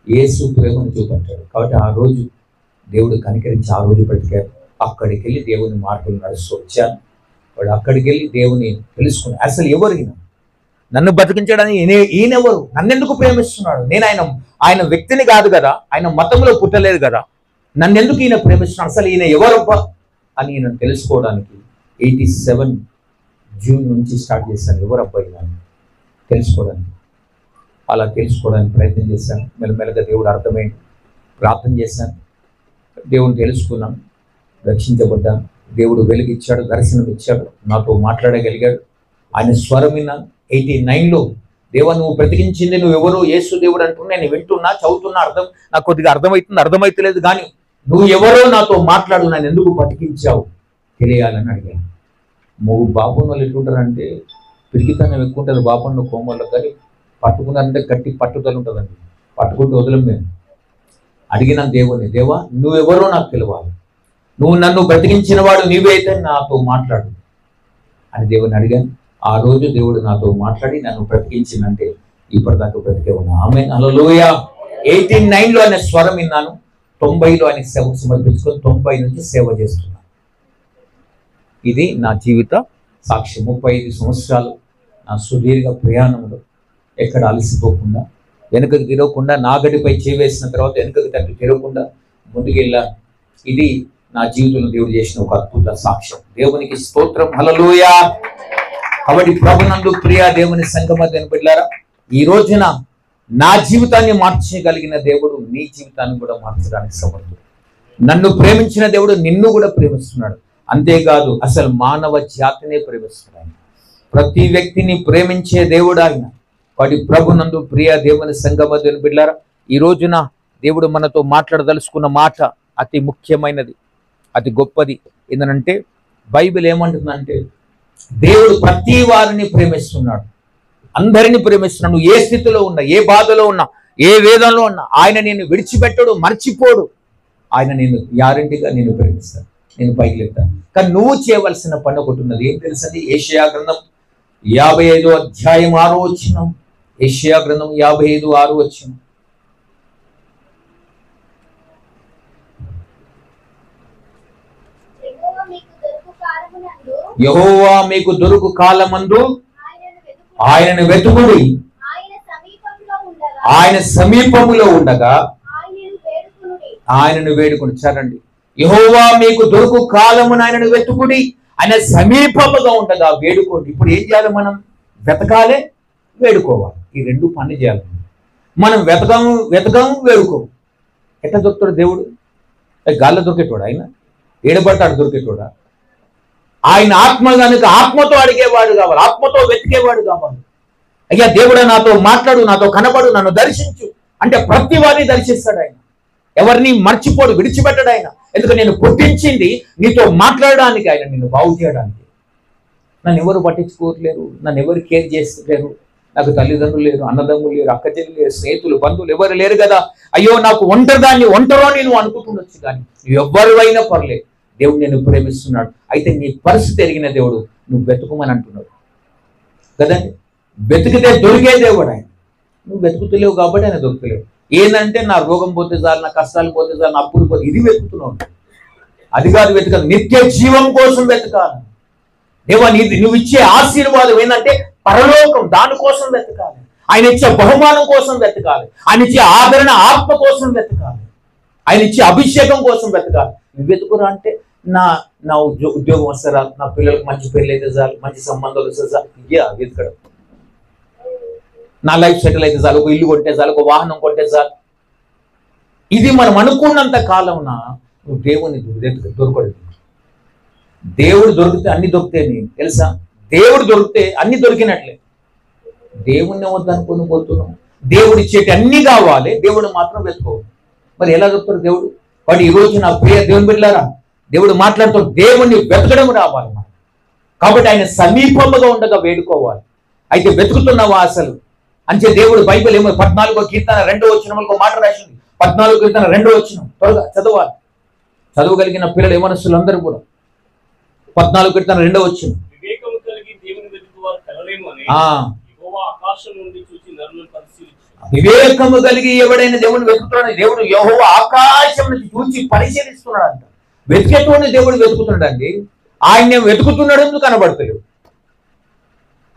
యేసు ప్రేమను చూపట్టాడు. కాబట్టి ఆ రోజు దేవుడు కనికరించి ఆ రోజు బ్రతికాడు. అక్కడికి వెళ్ళి దేవుని మార్గంలో నడుస్తూ వచ్చాను. వాడు అక్కడికి వెళ్ళి దేవుని తెలుసుకుని, అసలు ఎవరినా నన్ను బతికించడానికి ఈయనెవరు, నన్నెందుకు ప్రేమిస్తున్నాడు? నేను ఆయన వ్యక్తిని కాదు కదా, ఆయన మతంలో పుట్టలేదు కదా, నన్నెందుకు ఈయన ప్రేమిస్తున్నాడు, అసలు ఈయన ఎవరబ్బా అని ఈయన తెలుసుకోవడానికి 87 జూన్ నుంచి స్టార్ట్ చేశాను. ఎవరబ్బా ఈయన తెలుసుకోవడానికి. అలా తెలుసుకోవడానికి ప్రయత్నం చేశాను. మెల్లమెల్లగా దేవుడు అర్థమైంది. ప్రార్థన చేశాను, దేవుని తెలుసుకున్నాను, రక్షించబడ్డాను. దేవుడు వెలుగిచ్చాడు, దర్శనం ఇచ్చాడు, నాతో మాట్లాడగలిగాడు. ఆయన స్వరం విన్నాను. 89లో దేవా నువ్వు బ్రతికించింది నువ్వెవరో, యేసు దేవుడు అంటున్నా, నేను వింటున్నా, చదువుతున్నా, నాకు కొద్దిగా అర్థమైతలేదు, కానీ నువ్వు ఎవరో నాతో మాట్లాడు, నన్ను ఎందుకు బతికించావు తెలియాలని అడిగాను. బాపన్న వాళ్ళు ఎట్లుంటారంటే పిరికితనం ఎక్కువ ఉంటుంది బాపన్న కోమల్లో, కానీ పట్టుకున్నారంటే గట్టి పట్టుదల ఉంటుందండి. పట్టుకుంటూ వదలం. మేము అడిగిన దేవుని, దేవా నువ్వెవరో నాకు తెలియాలి, నువ్వు నన్ను బ్రతికించిన వాడు నీవే అయితే నాతో మాట్లాడు అని దేవుని అడిగాను. ఆ రోజు దేవుడు నాతో మాట్లాడి నన్ను బ్రతికించిందంటే ఇప్పటిదాకా బ్రతికే ఉన్నా. ఆమేన్, హల్లెలూయా. 89లో ఆయన స్వరం విన్నాను. 90లో ఆయన సేవ సమర్పించుకొని 90 నుంచి సేవ చేస్తున్నాను. ఇది నా జీవిత సాక్షి. 35 సంవత్సరాలు నా సుదీర్ఘ ప్రయాణంలో ఎక్కడ అలసిపోకుండా, వెనుకకు తిరగకుండా, నా గడిపై చేవేసిన తర్వాత వెనుకకు తట్టు తిరగకుండా ముందుకు వెళ్ళాను. ఇది నా జీవితంలో దేవుడు చేసిన ఒక అద్భుత సాక్ష్యం. దేవునికి స్తోత్రం, హల్లెలూయా. కాబట్టి ప్రభునందు ప్రియ దేవుని సంగమ బిడ్డలారా, ఈ రోజున నా జీవితాన్ని మార్చగలిగిన దేవుడు నీ జీవితాన్ని కూడా మార్చడానికి సమర్థుడు. నన్ను ప్రేమించిన దేవుడు నిన్ను కూడా ప్రేమిస్తున్నాడు. అంతేకాదు అసలు మానవ జాతినే ప్రేమిస్తున్నాడు. ప్రతి వ్యక్తిని ప్రేమించే దేవుడు ఆయన. కాబట్టి ప్రభునందు ప్రియ దేవుని సంగమ బిడ్డలారా, ఈ రోజున దేవుడు మనతో మాట్లాడదలుచుకున్న మాట అతి ముఖ్యమైనది, అతి గొప్పది. ఏంటంటే బైబిల్ ఏమంటుందంటే దేవుడు ప్రతి వారిని ప్రేమిస్తున్నాడు, అందరినీ ప్రేమిస్తున్నాడు. నువ్వు ఏ స్థితిలో ఉన్నా, ఏ బాధలో ఉన్నా, ఏ వేదంలో ఉన్నా ఆయన నేను విడిచిపెట్టడు, మర్చిపోడు. ఆయన నేను గ్యారెంటీగా నేను ప్రేమిస్తాను, నేను పైకి లేపుతాను. కానీ నువ్వు చేయవలసిన పని ఒకటి ఉన్నది. ఏం తెలుసండి? యెషయా గ్రంథం 55వ అధ్యాయం 6వ వచనం. యెషయా గ్రంథం 55:6. యెహోవా మీకు దొరుకు కాలమందు ఆయనను వెతుకుడి, ఆయన సమీపములో ఉండగా ఆయనను వేడుకుని. చరండి, యెహోవా మీకు దొరుకు కాలమున ఆయనను వెతుకుడి, ఆయన సమీపముగా ఉండగా వేడుకోండి. ఇప్పుడు ఏం చేయాలి? మనం వెతకాలే, వేడుకోవాలి. ఈ రెండు పని చేయాలి. మనం వెతకము వేడుకోము. ఎట్లా దొరుకుతాడు దేవుడు? గాల్లో దొరికేటోడు ఆయన? ఏడబడతాడు దొరికేటోడా? ఆయన ఆత్మ కనుక ఆత్మతో అడిగేవాడు కావాలి, ఆత్మతో వెతికేవాడు కావాలి. అయ్యా దేవుడా నాతో మాట్లాడు, నాతో కనబడు, నన్ను దర్శించు అంటే ప్రతి వారిని దర్శిస్తాడు ఆయన. ఎవరిని మర్చిపోడు, విడిచిపెట్టాడు ఆయన. ఎందుకంటే నేను పుట్టించింది నీతో మాట్లాడడానికి, ఆయన నిన్ను బాగు చేయడానికి. నన్ను ఎవరు పట్టించుకోవట్లేరు, నన్ను ఎవరు కేర్ చేస్తలేరు, నాకు తల్లిదండ్రులు లేరు, అన్నదమ్ములు లేరు, అక్క చెల్లి లేరు, స్నేహితులు బంధువులు ఎవరు లేరు కదా. అయ్యో నాకు ఒంటరో నేను అనుకుంటుండొచ్చు, కానీ నువ్వు ఎవరివైనా పర్లేదు, దేవుడు నేను ప్రేమిస్తున్నాడు. అయితే నీ పరిస్థితి ఎరిగిన దేవుడు నువ్వు వెతుకుమని అంటున్నాడు కదండి. వెతికితే దొరికే దేవుడు ఆయన. నువ్వు వెతుకుతలేవు కాబట్టి ఆయన దొరుకుతలేవు. ఏంటంటే నా రోగం పోతే చాలు, నా కష్టాలు పోతే చాలు, నా అప్పులు పోతే, ఇది వెతుకుతున్నావు. అది కాదు వెతకాలి, నిత్య జీవం కోసం వెతకాలి. దేవా నువ్వు ఇచ్చే ఆశీర్వాదం ఏంటంటే పరలోకం, దానికోసం వెతకాలి. ఆయన ఇచ్చే బహుమానం కోసం వెతకాలి. ఆయన ఇచ్చే ఆదరణ ఆత్మ కోసం వెతకాలి. ఆయన ఇచ్చే అభిషేకం కోసం వెతకాలి. నువ్వు వెతుకురా అంటే నా ఉద్యోగం వస్తారా, నా పిల్లలకు మంచి పెళ్ళి అయితే చాలు, మంచి సంబంధాలు వస్తే చాలు, ఇదే వెతకడం. నా లైఫ్ సెటిల్ అయితే చాలు, ఒక ఇల్లు కొంటే చాలు, ఒక వాహనం కొంటే చాలు. ఇది మనం అనుకున్నంత కాలం నువ్వు దేవుని దొరకడు. దేవుడు దొరికితే అన్ని దొరుకుతాయి. తెలుసా? దేవుడు దొరికితే అన్ని దొరికినట్లే. దేవుణ్ణి వద్దనుకుని పోతున్నాం. దేవుడు ఇచ్చేటి అన్ని కావాలి, దేవుడు మాత్రం వెతుకోవాలి. మరి ఎలా చెప్తారు దేవుడు? వాడు ఈరోజు నా ప్రియ దేవుని బిడ్డలారా, దేవుడు మాట్లాడుతూ దేవుణ్ణి వెతకడం రావాలి. కాబట్టి ఆయన సమీపంగా ఉండగా వేడుకోవాలి. అయితే వెతుకుతున్నావా అసలు? అంటే దేవుడు బైబిల్ ఏమో 14వ కీర్తన 2వ వచనంలో మాట రాసింది. 14వ కీర్తన 2వ వచనం త్వరగా చదవాలి. చదవగలిగిన పిల్లలు ఏమనస్తులు అందరూ కూడా 14వ కీర్తన 2వ వచనం. వివేకము కలిగి ఎవడైనా దేవుని వెతుకుతున్నాడు. దేవుడు యెహోవా ఆకాశం నుంచి చూసి పరిశీలిస్తున్నాడు అంట. వెతికేటోడిని దేవుడు వెతుకుతున్నాడు అండి. ఆయన వెతుకుతున్నాడు కనబడతలేడు.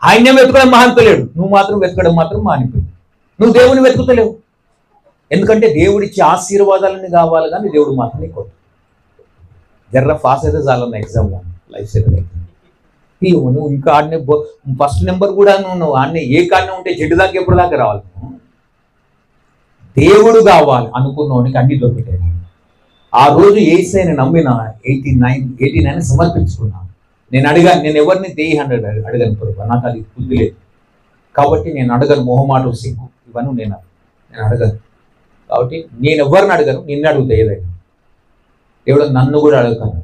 ఆయన వెతకడం మహంతలేడు, నువ్వు మాత్రం వెతకడం మాత్రం మానిపోయింది. నువ్వు దేవుని వెతుకుతలేవు. ఎందుకంటే దేవుడిచ్చే ఆశీర్వాదాలని కావాలి, కానీ దేవుడు మాత్రం నీకు జర్ర పాస్ అయితే చాలన్న ఎగ్జామ్ లైఫ్ సెటిల్ అయితే. నువ్వు ఇంకా ఆడనే ఫస్ట్ నెంబర్ కూడా నువ్వు ఆడనే ఏ కాడనే ఉంటే జడ్డు దాకా ఎప్పుడు దాకా రావాలి. దేవుడు కావాలి అనుకున్నవానికి అన్ని దొరుకుతాయి. ఆ రోజు యేసయ్యని నమ్మిన 89 సమర్పించుకున్నాను. నేను అడిగాను, నేను ఎవరిని 300 అడగను ప్రభు, నాకు అది బుద్ధి లేదు. కాబట్టి నేను అడగను, మొహమాటం సిగ్గు ఇవన్నీ నేను అడగను. కాబట్టి నేను ఎవరిని అడగను, నిన్ను అడుగుతా. ఏదైనా దేవుడు నన్ను కూడా అడగను.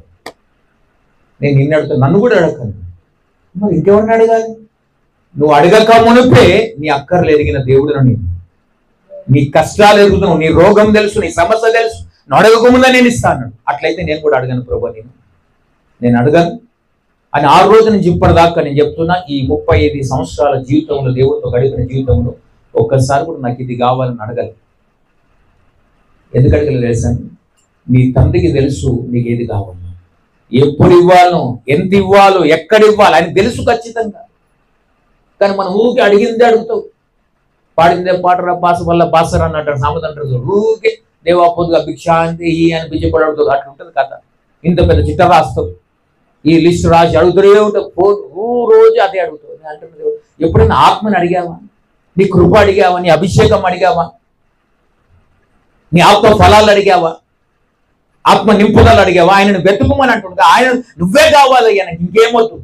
నేను నిన్ను అడుగుతాను, నన్ను కూడా అడగను. మరి ఇంకెవరిని అడగాలి? నువ్వు అడగక మునిపే నీ అక్కర్లు ఎరిగిన దేవుడు, నీ కష్టాలు ఎరుగుతున్నావు, నీ రోగం తెలుసు, నీ సమస్య తెలుసు. నువ్వు అడగకముందే నేను ఇస్తాను. అట్లయితే నేను కూడా అడగను ప్రభు, నేను అడగను అని. ఆ రోజు నుంచి ఇప్పటిదాకా నేను చెప్తున్నా, ఈ 35 సంవత్సరాల జీవితంలో, దేవుడితో గడిపిన జీవితంలో ఒక్కసారి కూడా నాకు ఇది కావాలని అడగాలి. ఎందుకు అడగలేదు తెలుసాను? నీ తండ్రికి తెలుసు నీకు ఏది కావాలో, ఎప్పుడు ఇవ్వాలో, ఎంత ఇవ్వాలో, ఎక్కడ ఇవ్వాలి ఆయన తెలుసు ఖచ్చితంగా. కానీ మనం ఊరికే అడిగిందే అడుగుతావు. పాడిందే పాటరా పాస వల్ల బాసరా అని అంటారు, సామెత అంటారు. ఊరికే దేవా పొద్దుగా భిక్షాంతి అని బిజెపడి అడుగుతుంది. అట్లా ఉంటుంది కథ. ఇంత పెద్ద చిట్ట రాస్తావు, ఈ లిస్ట్ రాసి అడుగుతూనే ఉంటావు. రోజు అదే అడుగుతావు. అంటున్నాడు, ఎప్పుడైనా ఆత్మని అడిగావా? నీ కృప అడిగావా? నీ అభిషేకం అడిగావా? నీ ఆత్మ ఫలాలు అడిగావా? ఆత్మ నింపుదలు అడిగావా? ఆయనను వెతుకుమని అంటుండగా ఆయన నువ్వే కావాలి, ఆయన ఇంకేమొద్దు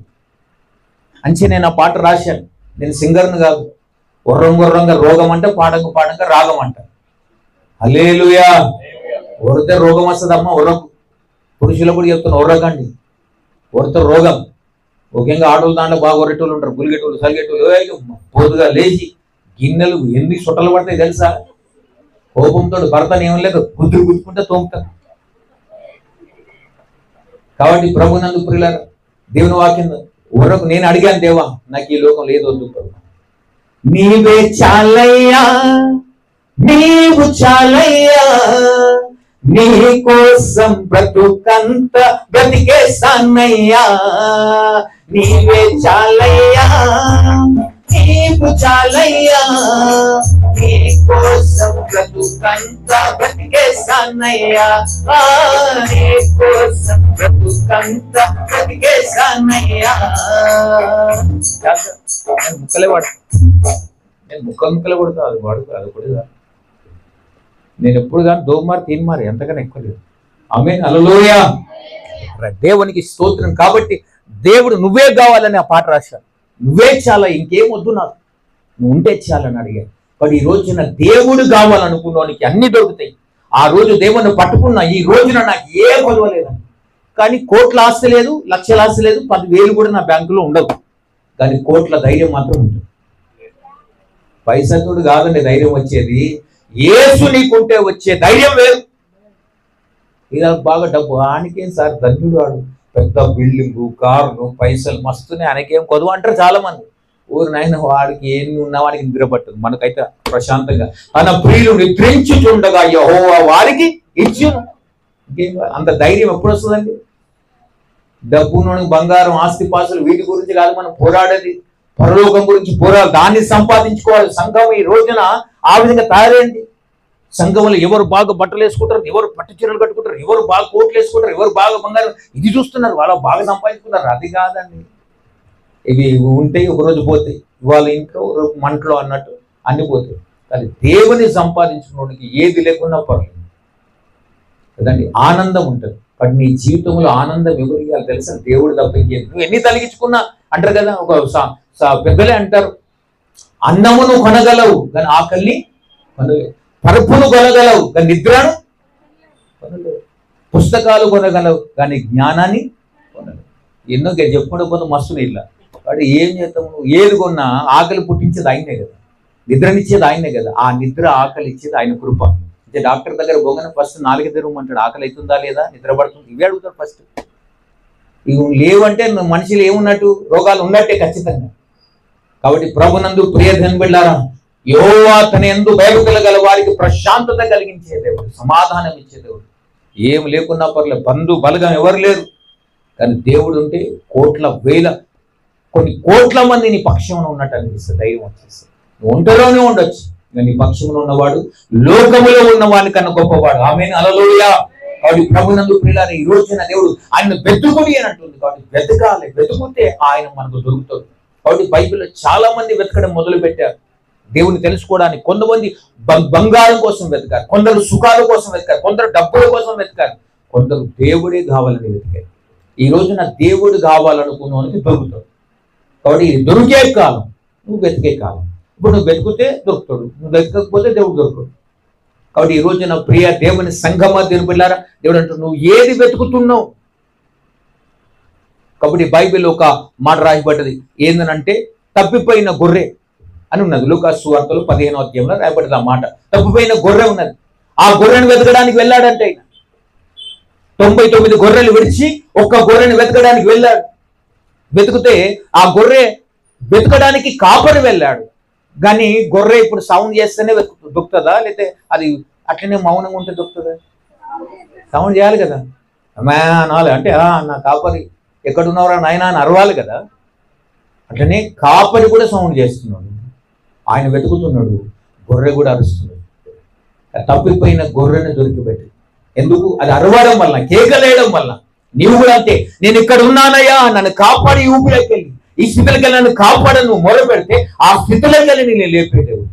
అంచే నేను ఆ పాట రాశాను. నేను సింగర్ను కాదు. ఉర్రంగా రోగం అంటే పాడంగా రాగం అంట. హల్లెలూయా. ఒరితే రోగం వస్తుందమ్మా, ఉర్రకు. పురుషులు కూడా చెప్తున్నా, ఉర్రకండి. ఒరితే రోగం. ముఖ్యంగా ఆటోలు దాంట్లో బాగా ఒరేటోళ్ళు ఉంటారు, గులిగేటోళ్ళు, సలిగేటోళ్ళు. పోదుగా లేచి గిన్నెలు ఎన్ని చుట్టలు పడతాయి తెలుసా? కోపంతో భర్తను ఏం లేక గుద్దుకుంటే తోముతారు. కాబట్టి ప్రభునందు ప్రియులారా, దేవుని వాక్యం ఉర్రకు. నేను అడిగాను, దేవా నాకు ఈ లోకం లేదు వద్దు ప్రభు, నీవే చాలయ్యా, నీవు చాలయ్యా, నీ కోసం బ్రతుకంత బ్రతికేసానయ్యా, నీవే చాలయ్యా, నీవు చాలయ్యా, నీ కోసం బ్రతుకంతా బ్రతికేశానయ్యా, నీ కోసం బ్రతుకంతా బ్రతికేశానయ్యా. నేను ముక్కలే వాడు, నేను ముక్కలే కొడతా, అది వాడు అది కూడా నేను ఎప్పుడు కానీ దోమారు తీన్మారు ఎంతకన్నా ఎక్కువ లేదు. ఆమేన్, హల్లెలూయా. దేవునికి స్తోత్రం. కాబట్టి దేవుడు నువ్వే కావాలని ఆ పాట రాశాడు. నువ్వే చాలా, ఇంకేం వద్దు నాకు, నువ్వు ఉంటే చాలని అడిగాడు. బట్ ఈ రోజున దేవుడు కావాలనుకున్నానికి అన్ని దొరుకుతాయి. ఆ రోజు దేవుని పట్టుకున్నా, ఈ రోజున నాకు ఏ కొలవలేదని. కానీ కోట్ల ఆస్తి లేదు, లక్షల ఆస్తి లేదు, 10,000 కూడా నా బ్యాంకులో ఉండదు. కానీ కోట్ల ధైర్యం మాత్రం ఉంటుంది. పైసతుడు కాదండి ధైర్యం వచ్చేది, యేసు నీకుంటే వచ్చే ధైర్యం వేరు. ఇది బాగా డబ్బు ఆయనకేం సార్, ధన్యుడు వాడు, పెద్ద బిల్డింగు, కార్లు, పైసలు మస్తున్నాయి, ఆయనకేం కొదువు అంటారు చాలా మంది. ఊరు నాయన వాడికి ఏమి ఉన్నా వాడికి నిద్ర పట్టదు, మనకైతే ప్రశాంతంగా తన ప్రియులు నిద్రించుచుండగా యెహోవా వారికి ఇచ్చును. అంత ధైర్యం ఎప్పుడు వస్తుందండి? డబ్బును, బంగారం, ఆస్తిపాస్తులు వీటి గురించి కాదు మనం పోరాడేది, పరలోకం గురించి పోరాడాలి, దాన్ని సంపాదించుకోవాలి. సంఘం ఈ రోజున ఆ విధంగా తయారైంది. సంఘంలో ఎవరు బాగా బట్టలు వేసుకుంటారు, ఎవరు పట్టు చీరలు కట్టుకుంటారు, ఎవరు బాగా కోట్లు వేసుకుంటారు, ఎవరు బాగా బంగారం ఇది చూస్తున్నారు, వాళ్ళు బాగా సంపాదించుకున్నారు. అది కాదండి, ఇవి ఉంటాయి ఒకరోజు పోతాయి, ఇవాళ ఇంట్లో మంటలో అన్నట్టు అన్ని పోతాయి. కానీ దేవుని సంపాదించుకోవడానికి ఏది లేకున్నా పర్లేదు కదండి, ఆనందం ఉంటుంది. కానీ నీ జీవితంలో ఆనందం ఎవరు ఇవ్వాలి తెలుసా? దేవుడు తప్ప ఇంకేది. నువ్వు ఎన్ని తలిగించుకున్నా అంటారు కదా, ఒక పెద్దలే అంటారు, అన్నమును కొనగలవు కానీ ఆకలిని కొనలేవు, పరుపును కొనగలవు కానీ నిద్రను కొనలేవు, పుస్తకాలు కొనగలవు కానీ జ్ఞానాన్ని కొనలేవు. ఎన్నో చెప్పుకుంటూ పోతే మస్తు ఇట్లా. వాడు ఏం చేస్తాము, ఏది కొన్నా ఆకలి పుట్టించేది ఆయనే కదా, నిద్రనిచ్చేది ఆయనే కదా. ఆ నిద్ర ఆకలి ఇచ్చేది ఆయన కృప. అంటే డాక్టర్ దగ్గర పోగానే ఫస్ట్ 4 తెరవమంటాడు, ఆకలి అవుతుందా లేదా, నిద్ర పడుతుంది, ఇవే అడుగుతాడు ఫస్ట్. ఇవి లేవంటే మనిషిలో ఏమున్నట్టు, రోగాలు ఉన్నట్టే ఖచ్చితంగా. కాబట్టి ప్రభునందు ప్రియధన్ బిడ్డారా, యెహోవా తన యందు భయభక్తులు వారికి ప్రశాంతత కలిగించే దేవుడు, సమాధానం ఇచ్చే దేవుడు. ఏం లేకున్నా పర్లేదు, బంధు బలగం ఎవరు లేరు, కానీ దేవుడు ఉంటే కోట్ల వేల కొన్ని కోట్ల మంది నీ పక్షంలో ఉన్నట్టు అనిపిస్తుంది, ధైర్యం వచ్చేస్తుంది. నువ్వు ఒంటరిలోనే ఉండొచ్చు, నీ పక్షంలో ఉన్నవాడు లోకములో ఉన్నవాని కన్నా గొప్పవాడు. ఆమేన్, హల్లెలూయా. కాబట్టి ప్రభునందు ప్రియులారా, ఈ రోజున దేవుడు ఆయన వెతుకుడి అని అంటుంది. కాబట్టి వెతకాలి, వెతుకుతే ఆయన మనకు దొరుకుతాడు. కాబట్టి బైబిల్లో చాలా మంది వెతకడం మొదలు పెట్టారు దేవుని తెలుసుకోవడానికి. కొంతమంది బంగారం కోసం వెతకారు, కొందరు సుఖాల కోసం వెతకారు, కొందరు డబ్బుల కోసం వెతకారు, కొందరు దేవుడే కావాలని వెతికారు. ఈ రోజున దేవుడు కావాలనుకున్నానికి దొరుకుతాడు. కాబట్టి ఇది దొరికే కాలం, నువ్వు వెతికే కాలం. ఇప్పుడు నువ్వు వెతుకుతే దొరుకుతాడు, నువ్వు వెతకకపోతే దేవుడు దొరుకుతాడు. కాబట్టి ఈ రోజున ప్రియ దేవుని సంఘమా దేవుని బిడ్డలారా, దేవుడు అంటాడు నువ్వు ఏది వెతుకుతున్నావు. కాబట్టి బైబిల్ ఒక మాట రాయబడ్డది, ఏందనంటే తప్పిపోయిన గొర్రె అని ఉన్నది. లూకాసు సువార్తలో 15వ అధ్యాయంలో రాయబడ్డది ఆ మాట. తప్పిపోయిన గొర్రె ఉన్నది, ఆ గొర్రెను వెతకడానికి వెళ్ళాడంటే ఆయన 99 గొర్రెలు విడిచి ఒక్క గొర్రెను వెతకడానికి వెళ్ళాడు. వెతికితే ఆ గొర్రె వెతకడానికి కాపరి వెళ్ళాడు. కానీ గొర్రె ఇప్పుడు సౌండ్ చేస్తేనే దొరుకుతుందా, లేకపోతే అది అట్లనే మౌనంగా ఉంటే దొరుకుతుందా? సౌండ్ చేయాలి కదా, అమ్మా అనాలి. అంటే నా కాపరి ఎక్కడున్నారా నాయన అని అరవాలి కదా. అట్లనే కాపరి కూడా సౌండ్ చేస్తున్నాడు, ఆయన వెతుకుతున్నాడు, గొర్రె కూడా అరుస్తున్నాడు. తప్పిపోయిన గొర్రెని దొరికిపెట్టి, ఎందుకు? అది అరవడం వల్ల, కేకలేయడం వల్ల. నీవు కూడా అంతే, నేను ఇక్కడ ఉన్నానయ్యా, నన్ను కాపాడి ఊపిలోకి వెళ్ళి ఈ స్థితిలోకి వెళ్ళి నన్ను కాపాడని నువ్వు మొర పెడితే ఆ స్థితిలోకి వెళ్ళి నేను లేపేదేవుడు.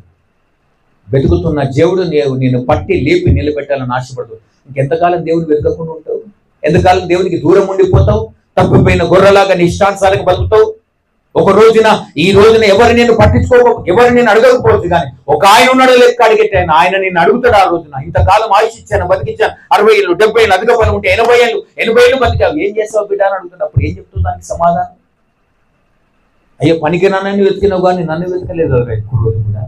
వెతుకుతున్న దేవుడు నేను పట్టి లేపి నిలబెట్టాలని ఆశపడదు. ఇంకెంతకాలం దేవుని వెతకకుండా ఉంటావు? ఎంతకాలం దేవునికి దూరం ఉండిపోతావు? తప్పిపోయిన గొర్రెలాగా నీ ఇష్టానుసారంగా బతుకుతావు. ఒక రోజున ఈ రోజున ఎవరు నేను ఎవరు నేను అడగకపోవచ్చు, కానీ ఒక ఆయన ఉన్నాడు లెక్క అడిగెట్టాను, ఆయన నేను అడుగుతాడు. ఆ రోజున ఇంతకాలం ఆయుష్ ఇచ్చాను, బతికిచ్చాను, 60 ఏళ్ళు 70 ఏళ్ళు అధిక పని ఉంటే 80 ఏళ్ళు బతికావు, ఏం చేస్తావు బిడ్డ అని అడుగుతాడు. అప్పుడు ఏం చెప్తుంది దానికి సమాధానం? అయ్యో పనికి నన్ను వెతికినావు కానీ నన్ను వెతకలేదు ఎక్కువ రోజు కూడా,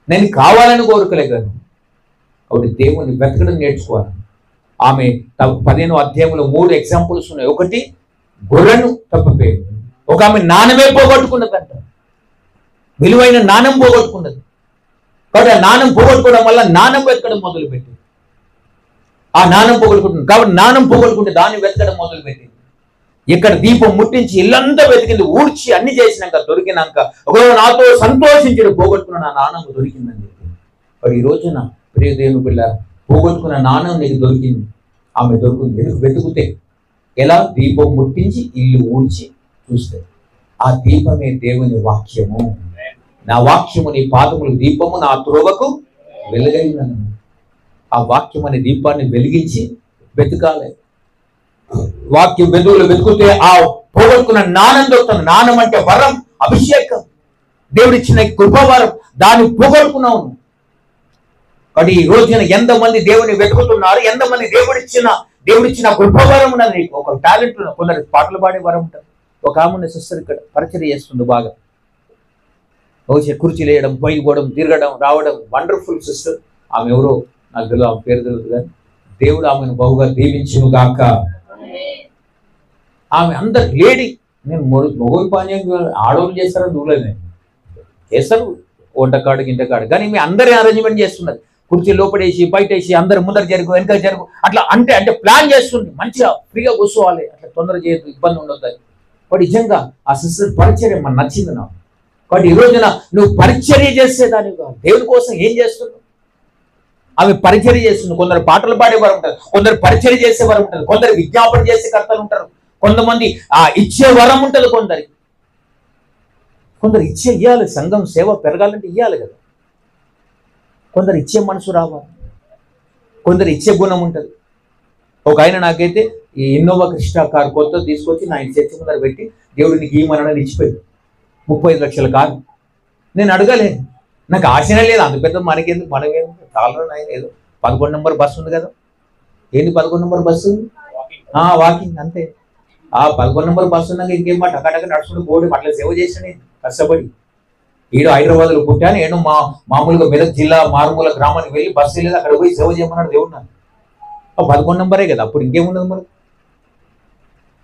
నేను కావాలని కోరుకోలేగాను. కాబట్టి దేవుని వెతకడం నేర్చుకోవాలి. ఆమె 15వ అధ్యాయంలో 3 ఎగ్జాంపుల్స్ ఉన్నాయి. ఒకటి గొర్రెను తప్పిపోయింది, ఒక ఆమె నాణమే పోగొట్టుకున్నదంట, విలువైన నాణం పోగొట్టుకున్నది. కాబట్టి ఆ నాణం పోగొట్టుకోవడం వల్ల నాణం వెతకడం మొదలుపెట్టింది. ఆ నాణం పోగొట్టుకుంటుంది కాబట్టి నాణం పోగొట్టుకుంటే దాన్ని వెతకడం మొదలుపెట్టింది. ఇక్కడ దీపం ముట్టించి ఇల్లంతా వెతికింది, ఊడ్చి అన్ని చేసినాక దొరికినాక ఒకవేళ నాతో సంతోషించడు, పోగొట్టుకున్న నా నాణం దొరికిందని చెప్పి. మరి ఈ రోజున ప్రియ దేవుని బిడ్డ, పోగొట్టుకున్న నాణం నీకు దొరికింది, ఆమె దొరుకుతుంది. ఎందుకు వెతుకుతే? ఎలా? దీపం ముట్టించి ఇల్లు ఊడ్చి చూస్తే. ఆ దీపమే దేవుని వాక్యము. నా వాక్యము నీ పాదములు దీపము, నా త్రోవకు వెలుగైనను. ఆ వాక్యం అనే దీపాన్ని వెలిగించి వెతకాలి. వాక్యం వెతుకుతే ఆ పోగొట్టుకున్న నాణం దొరుకుతుంది. నాణం అంటే వరం, అభిషేకం, దేవుడిచ్చిన కృపవరం. దాన్ని పోగొట్టుకున్నావు. కాబట్టి ఈ రోజున ఎంతమంది దేవుని వెతుకుతున్నారు, ఎంతమంది దేవుడిచ్చిన కృపవరం ఉన్నది. నీకు ఒక టాలెంట్ ఉన్న, కొందరు పాటలు పాడే వరం ఉంటారు. ఒక ఆమె సిస్టర్ ఇక్కడ పరిచయం చేస్తుంది బాగా, బహుశా కుర్చీలు వేయడం, పోయిపోవడం, తిరగడం, రావడం. Wonderful sister. ఆమె ఎవరో నాకు తెలియదు, ఆమె పేరు తెలియదు, కానీ దేవుడు ఆమెను బహుగా దీవించును గాక. ఆమె అందరు లేడీ. నేను మొగలు పానీయం ఆడవాళ్ళు చేస్తారని చూడలేదు, నేను చేస్తారు వంటకాడు గింటకాడు, కానీ మీ అందరి అరేంజ్మెంట్ చేస్తున్నది. కుర్చీ లోపడేసి బయటేసి అందరు ముందర జరుగు వెనక జరుగు అట్లా అంటే ప్లాన్ చేస్తుంది. మంచిగా ఫ్రీగా కూర్చోవాలి, అట్లా తొందర చేయదు, ఇబ్బంది ఉండొద్దు. వాడు నిజంగా ఆ సిస్టర్ పరిచర్య మన నచ్చింది నాకు. కాబట్టి ఈ రోజున నువ్వు పరిచర్య చేసేదాన్ని కాదు, దేవుని కోసం ఏం చేస్తున్నావు? ఆమె పరిచర్య చేస్తుంది. కొందరు పాటలు పాడేవారు ఉంటారు, కొందరు పరిచర్య చేసేవారు ఉంటారు, కొందరు విజ్ఞాపన చేసే కర్తలు ఉంటారు, కొంతమంది ఇచ్చే వరం ఉంటుంది, కొందరు ఇవ్వాలి. సంఘం సేవ పెరగాలంటే ఇవ్వాలి కదా. కొందరు ఇచ్చే మనసు రావాలి, కొందరు ఇచ్చే గుణం ఉంటుంది. ఒక ఆయన నాకైతే ఈ ఇన్నోవా క్రిస్టా కారు కొత్త తీసుకొచ్చి నా చర్చి ముందర పెట్టి దేవుడిని గీమనని ఇచ్చిపోయింది. 35 లక్షల కారు. నేను అడగలేదు, నాకు ఆశనే లేదు. అంత పెద్ద మనకేందుకు, మనమేం చాలా ఏదో 11 నెంబర్ బస్సు ఉంది కదా. ఏంటి 11 నెంబర్ బస్సు? వాకింగ్ అంతే. 11 నెంబర్ బస్సు ఉన్నాక ఇంకేం మాట అక్కడక్కడ నడుచుకుంటూ పోవడం, అట్లా సేవ చేసాను కష్టపడి. ఈడు హైదరాబాద్లో పుట్టాను, నేను మామూలుగా మెదక్ జిల్లా మారుమూల గ్రామానికి వెళ్ళి బస్సు వెళ్ళేది, అక్కడ పోయి సేవ చేయమన్నాడు దేవుడు నాకు. 11 నెంబరే కదా, అప్పుడు ఇంకేముండదు మరి.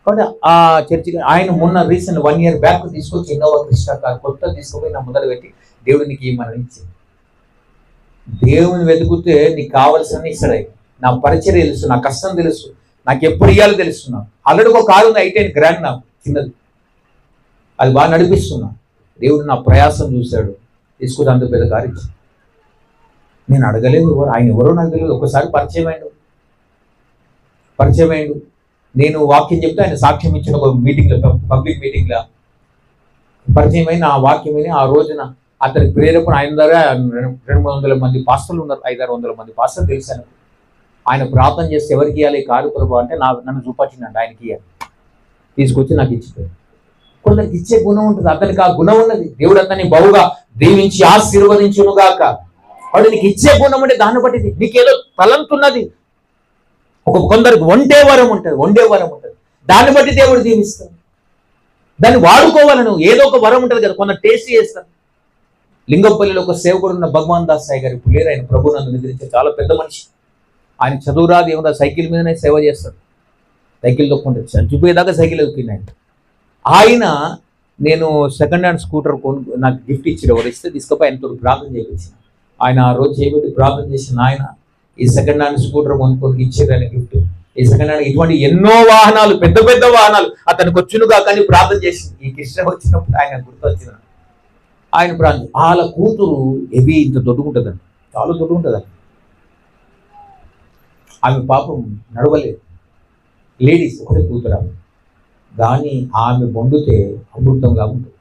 కాబట్టి ఆ చర్చికి ఆయన మొన్న రీసెంట్ 1 year బ్యాక్ తీసుకొచ్చి ఇన్నోవా క్రిస్టా కార్ కొత్త తీసుకుపోయి నా ముందర పెట్టి దేవుడికి ఇవ్వమని ఇచ్చింది. దేవుని వెతుకుతే నీకు కావాల్సిన ఇస్తాడు. నా పరిచర్య తెలుసు, నా కష్టం తెలుసు, నాకు ఎప్పుడు ఇవ్వాలో తెలుస్తున్నా. ఆల్రెడీ ఒక కారు ఉంది, i10 గ్రాండ్, నాకు చిన్నది, అది బాగా నడిపిస్తున్నా. దేవుడు నా ప్రయాసం చూశాడు, తీసుకుంటే అంత పెద్ద కారు ఇచ్చి. నేను అడగలేదు ఎవరు, ఆయన ఎవరో నాకు తెలియదు. ఒకసారి పరిచయం అయ్యాడు. నేను వాక్యం చెప్తే ఆయన సాక్ష్యం ఇచ్చిన ఒక మీటింగ్లో, పబ్లిక్ మీటింగ్లో పరిచయం అయిన ఆ వాక్యం విని ఆ రోజున అతనికి ప్రేరేపణ ఆయన ద్వారా 200-300 మంది పాస్టర్లు ఉన్నారు, 500-600 మంది పాస్టర్లు తెలిసాను. ఆయన ప్రార్థన చేస్తే ఎవరికి ఇవ్వాలి కారు ప్రభు అంటే నన్ను చూపట్టినండి, ఆయనకి ఇవ్వాలి. తీసుకొచ్చి నాకు ఇచ్చిపోయాడు. కొందరికి ఇచ్చే గుణం ఉంటుంది, అతనికి ఆ గుణం ఉన్నది. దేవుడు అతన్ని బహుగా దీవించి ఆశీర్వదించునుగాక. వాడు నీకు ఇచ్చే గుణం అంటే దాన్ని బట్టి నీకేదో తలంతున్నది. కొందరికి వండే వరం ఉంటుంది, దాన్ని బట్టి దేవుడు దీవిస్తాడు. దాన్ని వాడుకోవాలి నువ్వు. ఏదో ఒక వరం ఉంటుంది కదా, కొందరు టేస్ట్ చేస్తారు. లింగంపల్లిలో ఒక సేవకుడు ఉన్న భగవాన్ దాస్ సాయి గారు, ఇప్పుడు లేరు, ఆయన ప్రభునందు నిద్రించే చాలా పెద్ద మనిషి. ఆయన చదువురాదు ఏమన్నా సైకిల్ మీదనే సేవ చేస్తాడు, సైకిల్ తొక్కుంటే చనిపోయేదాకా సైకిల్ ఎదుగుతున్నాయి. ఆయన నేను సెకండ్ హ్యాండ్ స్కూటర్ నాకు గిఫ్ట్ ఇచ్చాడు, ఎవరు ఇస్తే తీసుకుపోయి ఆయనతో ప్రార్థన చేయించిన. ఆయన ఆ రోజు చేయబెట్టి ప్రార్థన చేసిన ఆయన ఈ సెకండ్ హ్యాండ్ స్కూటర్ కొనుక్కొని ఇచ్చారు ఆయన గిఫ్ట్. ఈ సెకండ్ హ్యాండ్ ఇటువంటి ఎన్నో వాహనాలు, పెద్ద పెద్ద వాహనాలు అతనికి వచ్చునుగా కానీ ప్రార్థన చేసింది. ఈ కృష్ణ వచ్చినప్పుడు ఆయన గుర్తొచ్చిన ఆయన ప్రార్థన. వాళ్ళ కూతురు ఎవి ఇంత దొడ్డుకుంటుందండి, చాలా దొడ్డుకుంటుందండి. ఆమె పాపం నడవలేదు, లేడీస్ ఒకటే కూతురు ఆమె, కానీ ఆమె వండితే అమృతంగా ఉంటుంది.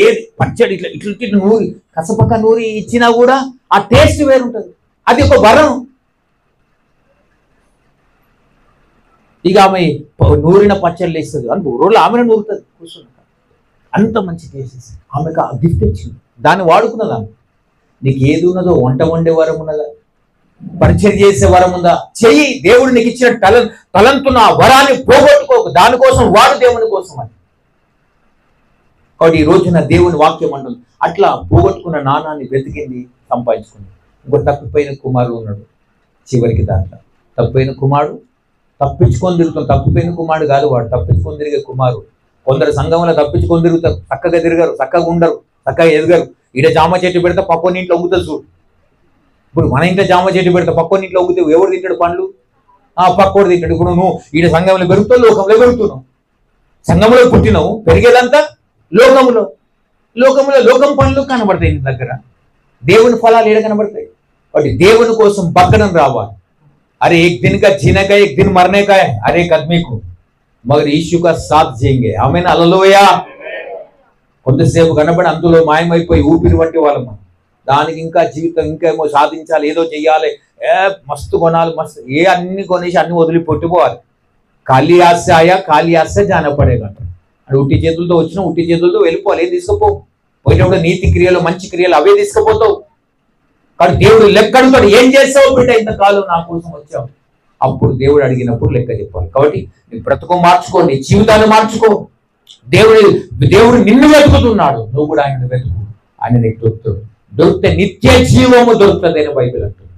ఏ పచ్చడి ఇట్లా నూరి కసపక్క నూరి ఇచ్చినా కూడా ఆ టేస్ట్ వేరుంటుంది. అది ఒక వరం. ఇక ఆమె నూరిన పచ్చళ్ళు ఇస్తుంది అని రోజులు ఆమెను నూరుతుంది కూర్చుని, అంత మంచి టేస్ట్ ఇస్తుంది. ఆమెకు ఆ గిఫ్ట్ ఇచ్చింది, దాన్ని వాడుకున్నది. ఆమె నీకు ఏది ఉన్నదో, వంట వండే వరం ఉన్నదా, పరిచయం చేసే వరం ఉందా, చెయ్యి. దేవుడు నీకు ఇచ్చిన తలంతున్న ఆ వరాన్ని పోగొట్టుకోకు, దానికోసం వాడు దేవుని కోసం అని. కాబట్టి ఈ రోజున దేవుని వాక్యం అంటుంది, అట్లా పోగొట్టుకున్న నాణాన్ని వెతికింది, సంపాదించుకుంది. ఇంకో తప్పిపోయిన కుమారుడు ఉన్నాడు చివరికి దాంట్లో. తప్పిపోయిన కుమారుడు తప్పించుకొని తిరుగుతాం. తప్పిపోయిన కుమారుడు కాదు వాడు, తప్పించుకొని తిరిగే కుమారుడు. కొందరు సంఘంలో తప్పించుకొని తిరుగుతారు, చక్కగా తిరగరు, చక్కగా ఉండరు, చక్కగా ఎదగరు. ఈడ జామ చెట్టు పెడితే పక్కన ఇంట్లో ఒగ్గుతుంది చూడు. ఇప్పుడు మన ఇంట్లో జామ చెట్టు పెడితే పక్కన ఇంట్లో ఒగ్గితే ఎవడు తింటాడు పండ్లు? పక్కోడు తింటాడు. ఇప్పుడు నువ్వు ఈడ సంఘంలో పెరుగుతావు, లోకంలో పెరుగుతున్నావు. సంఘములో పుట్టినవు, పెరిగేదంతా లోకములో. లోకం పనులు కనబడతాయి నీ దగ్గర, దేవుని ఫలాలు ఏడ కనబడతాయి. కాబట్టి దేవుని కోసం బతకడం రావాలి. अरे एक दिन का जीने का एक दिन मरने का है, अरे एक आदमी को मगर यीशु का साथ जिएंगे. आमीन, హల్లెలూయా. కొంతసేపు కనబడి అందులో మాయమైపోయి ఊపిరి వంటి వాళ్ళము. దానికి ఇంకా జీవితం ఇంకేమో సాధించాలి, ఏదో చెయ్యాలి, మస్తు కొనాలి, మస్తు అన్ని కొనేసి అన్ని వదిలి పొట్టిపోవాలి. ఖాళీ ఆశ ఆయా ఖాళీ ఆశ జానపడేగంట. అది ఉట్టి చేతులతో వచ్చినా ఉట్టి చేతులతో వెళ్ళిపోవాలి. ఏం తీసుకుపోవు. పోయినప్పుడు నీతి క్రియలు మంచి క్రియలు అవే తీసుకుపోతావు. కానీ దేవుడు లెక్క అడుగుతాడు, ఏం చేస్తావు బిడ్డ, ఇంతకాలం నా కోసం వచ్చావు. అప్పుడు దేవుడు అడిగినప్పుడు లెక్క చెప్పాలి. కాబట్టి నీ బ్రతుకు మార్చుకో, నీ జీవితాన్ని మార్చుకో. దేవుడు నిన్ను వెతుకుతున్నాడు, నువ్వు కూడా ఆయన వెతుకు. ఆయన నీకు దొరికితే నిత్య జీవము దొరుకుతుంది అని బైబిల్ అంటుంది.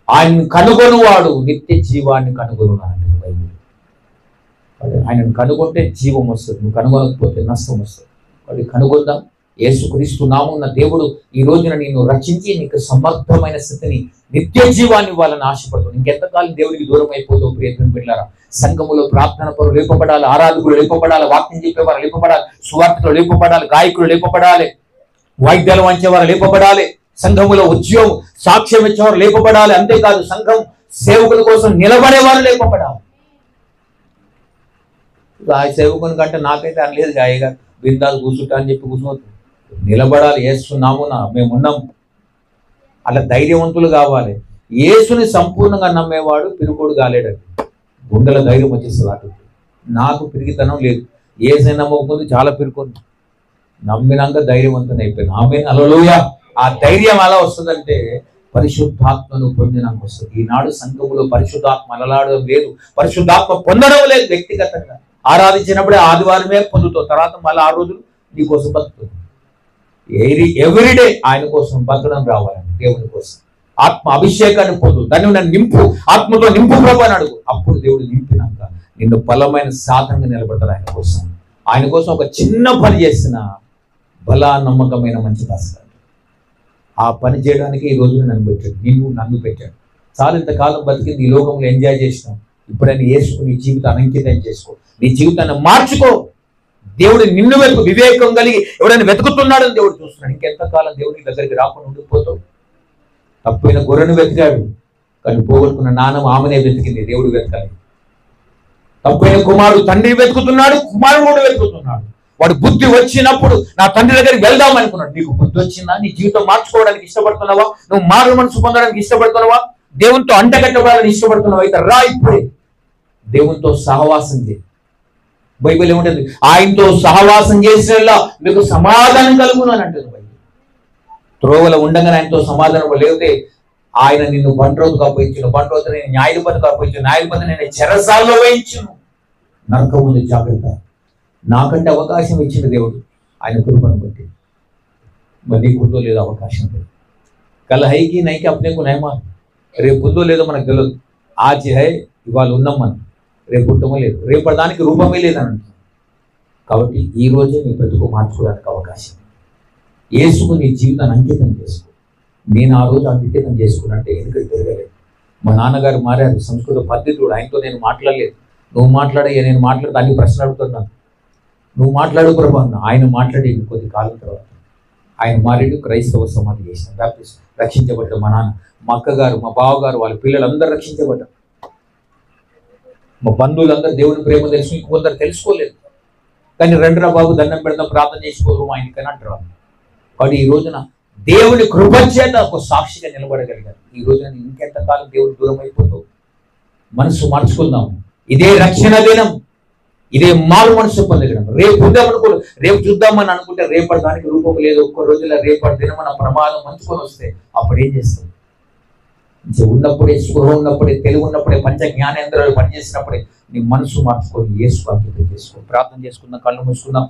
ఆయన కనుగొనువాడు నిత్య జీవాన్ని కనుగొను అంటుంది బైబిల్. ఆయనను కనుగొంటే జీవం వస్తుంది, నువ్వు కనుగొనకపోతే నష్టం వస్తుంది. కాబట్టి కనుగొందాం. యేసుక్రీస్తు నామమున దేవుడు ఈ రోజున నిన్ను రక్షించి నీకు సమర్థమైన స్థితిని, నిత్య జీవాన్ని ఇవ్వాలని ఆశపడుతుంది. ఇంకెంతకాలం దేవుడికి దూరం అయిపోతావు ప్రియమైన బిడ్డలారా. సంఘములో ప్రార్థన పరులు లేపబడాలి, ఆరాధకులు లేపబడాలి, వాక్యం చెప్పేవారు లేపబడాలి, సువార్తలు లేపబడాలి, గాయకులు లేపబడాలి, వాయిద్యాలు వాయించేవారు లేపబడాలి, సంఘములో ఉద్యోగం సాక్ష్యం ఇచ్చేవారు లేపబడాలి. అంతేకాదు సంఘం సేవకుల కోసం నిలబడేవారు లేపబడాలి. ఆ సేవకుని కంటే నాకైతే అనలేదు, గాయగా బిందాలు కూర్చుంటా అని చెప్పి కూర్చోవద్దు. నిలబడాలి. యేసునామమున మేమున్నాం. అలా ధైర్యవంతులు కావాలి. యేసుని సంపూర్ణంగా నమ్మేవాడు పిరుకోడు కాలేడండి. గుండెల ధైర్యం వచ్చేస్తుంది. అటు నాకు పిరిగితనం లేదు. యేసుని నమ్మకముందు చాలా పిరుకుంది, నమ్మినాక ధైర్యవంతుని అయిపోయింది. ఆమేన్, హల్లెలూయా. ఆ ధైర్యం ఎలా వస్తుందంటే పరిశుద్ధాత్మను పొందినాక వస్తుంది. ఈనాడు సంఘములో పరిశుద్ధాత్మ అలలాడడం లేదు, పరిశుద్ధాత్మ పొందడం లేదు. వ్యక్తిగతంగా ఆరాధించినప్పుడే ఆదివారమే పొందుతావు, తర్వాత మళ్ళీ 6 రోజులు నీ కోసం బతుకుతుంది. ఎవ్రీడే ఆయన కోసం బతకడం రావాలని, దేవుని కోసం ఆత్మ అభిషేకాన్ని పొందు. దాన్ని నన్ను నింపు, ఆత్మతో నింపు ప్రభు అని అడుగు. అప్పుడు దేవుడు నింపినాక నిన్ను బలమైన సాధనగా నిలబడతాడు ఆయన కోసం. ఆయన కోసం ఒక చిన్న పని చేసిన బలా నమ్మకమైన మంచి దాస్తాడు. ఆ పని చేయడానికి ఈ రోజు నన్ను పెట్టాడు, నన్ను పెట్టాడు. చాలా ఇంతకాలం బతికింది ఈ లోకంలో ఎంజాయ్ చేసినాం. ఇప్పుడైనా యేసుకు నీ జీవితాన్ని అంకితం చేసుకో, నీ జీవితాన్ని మార్చుకో. దేవుడు నిన్ను వెతుకు. వివేకం కలిగి ఎవరైనా వెతుకుతున్నాడని దేవుడు చూస్తున్నాడు. ఇంకెంతకాలం దేవుడి దగ్గరికి రాకుండా ఉండిపోతావు. తప్పైన గొర్రెను వెతికాడు, కానీ పోగొట్టుకున్న నాన్నమ్మ ఆమెనే వెతికింది, దేవుడు వెతకాలి. తప్పైన కుమారుడు తండ్రి వెతుకుతున్నాడు, కుమారుడు కూడా వెతుకుతున్నాడు. వాడు బుద్ధి వచ్చినప్పుడు నా తండ్రి దగ్గరికి వెళ్దాం అనుకున్నాడు. నీకు బుద్ధి వచ్చిందా? నీ జీవితం మార్చుకోవడానికి ఇష్టపడుతున్నావా? నువ్వు మారు మనసు పొందడానికి ఇష్టపడుతున్నావా? దేవునితో అంటగట్టబడాలని ఇష్టపడుతున్నావా? అయితే రా, ఇప్పుడే దేవునితో సహవాసం చేయి. బైబిల్ ఏముంటుంది? ఆయనతో సహవాసం చేసేలా మీకు సమాధానం కలుగును అని అంటుంది బైబిల్. త్రోవలో ఉండగానే ఆయనతో సమాధానం లేకపోతే ఆయన నిన్ను బండ్రోతు కాపోయించును, బండ్రోతు నేను న్యాయపతి కాపోయించు, న్యాయపతి నేను చెరసాల్లో వేయించును. నరకం ఉంది, జాగ్రత్త. నాకంటే అవకాశం ఇచ్చిన దేవుడు ఆయన కృపను బట్టి. మరి నీకుందో లేదో అవకాశం లేదు. కల్ హైకి నైకి అప్నేకు నయమా, రేపు ఉందో లేదో మనకు తెలియదు. ఆజ్ హై, ఇవాళ ఉన్నాం మనం, రేపు ఉండమో లేదు, రేపటి దానికి రూపమే లేదని అంటున్నాం. కాబట్టి ఈ రోజే నీ బ్రతుకు మార్చుకోవడానికి అవకాశం. యేసుకు నీ జీవితాన్ని అంకితం చేసుకో. నేను ఆ రోజు అంకితం చేసుకున్నట్టే ఎందుకంటే తిరగలేదు. మా నాన్నగారు మారారు, సంస్కృత పద్ధతుడు. ఆయనతో నేను మాట్లాడలేదు. నువ్వు మాట్లాడే, నేను మాట్లాడితే అన్ని ప్రశ్నలు అడుగుతున్నాను. నువ్వు మాట్లాడు ప్రభు అన్న. ఆయన మాట్లాడి కొద్ది కాలం తర్వాత ఆయన మారేడు క్రైస్తవ సమాధి చేసిన బ్యాప్టిస్ట్ రక్షించబడ్డారు. మా నాన్న, మా అక్కగారు, మా బావగారు, వాళ్ళ పిల్లలందరూ రక్షించబడ్డారు. మా బంధువులందరూ దేవుని ప్రేమ తెలుసు, ఇంకొందరు తెలుసుకోలేదు. కానీ రండిరా బాబు దండం పెడదాం, ప్రార్థన చేసుకోరు ఆయనకని అంటారు. కాబట్టి ఈ రోజున దేవుని కృప చేత ఒక సాక్షిగా నిలబడగలిగారు. ఈ రోజున ఇంకెంతకాలం దేవుడు దూరం అయిపోతావు? మనసు మార్చుకుందాం. ఇదే రక్షణ దినం, ఇదే మారు మనసు పొందగలం. రేపు ఉందామనుకో, రేపు చూద్దామని అనుకుంటే రేపటి దానికి రూపం లేదు. ఒక్క రోజులో రేపటి దినం మన ప్రమాదం మంచుకొని వస్తే అప్పుడు ఏం చేస్తాం? ఉన్నప్పుడే, స్పృహ ఉన్నప్పుడే, తెలివి ఉన్నప్పుడే, పంచ జ్ఞానేంద్రాలు పనిచేసినప్పుడే నీ మనసు మార్చుకొని యేసుకు అంకితం చేసుకో. ప్రార్థన చేసుకుందాం, కళ్ళు మూసుకుందాం.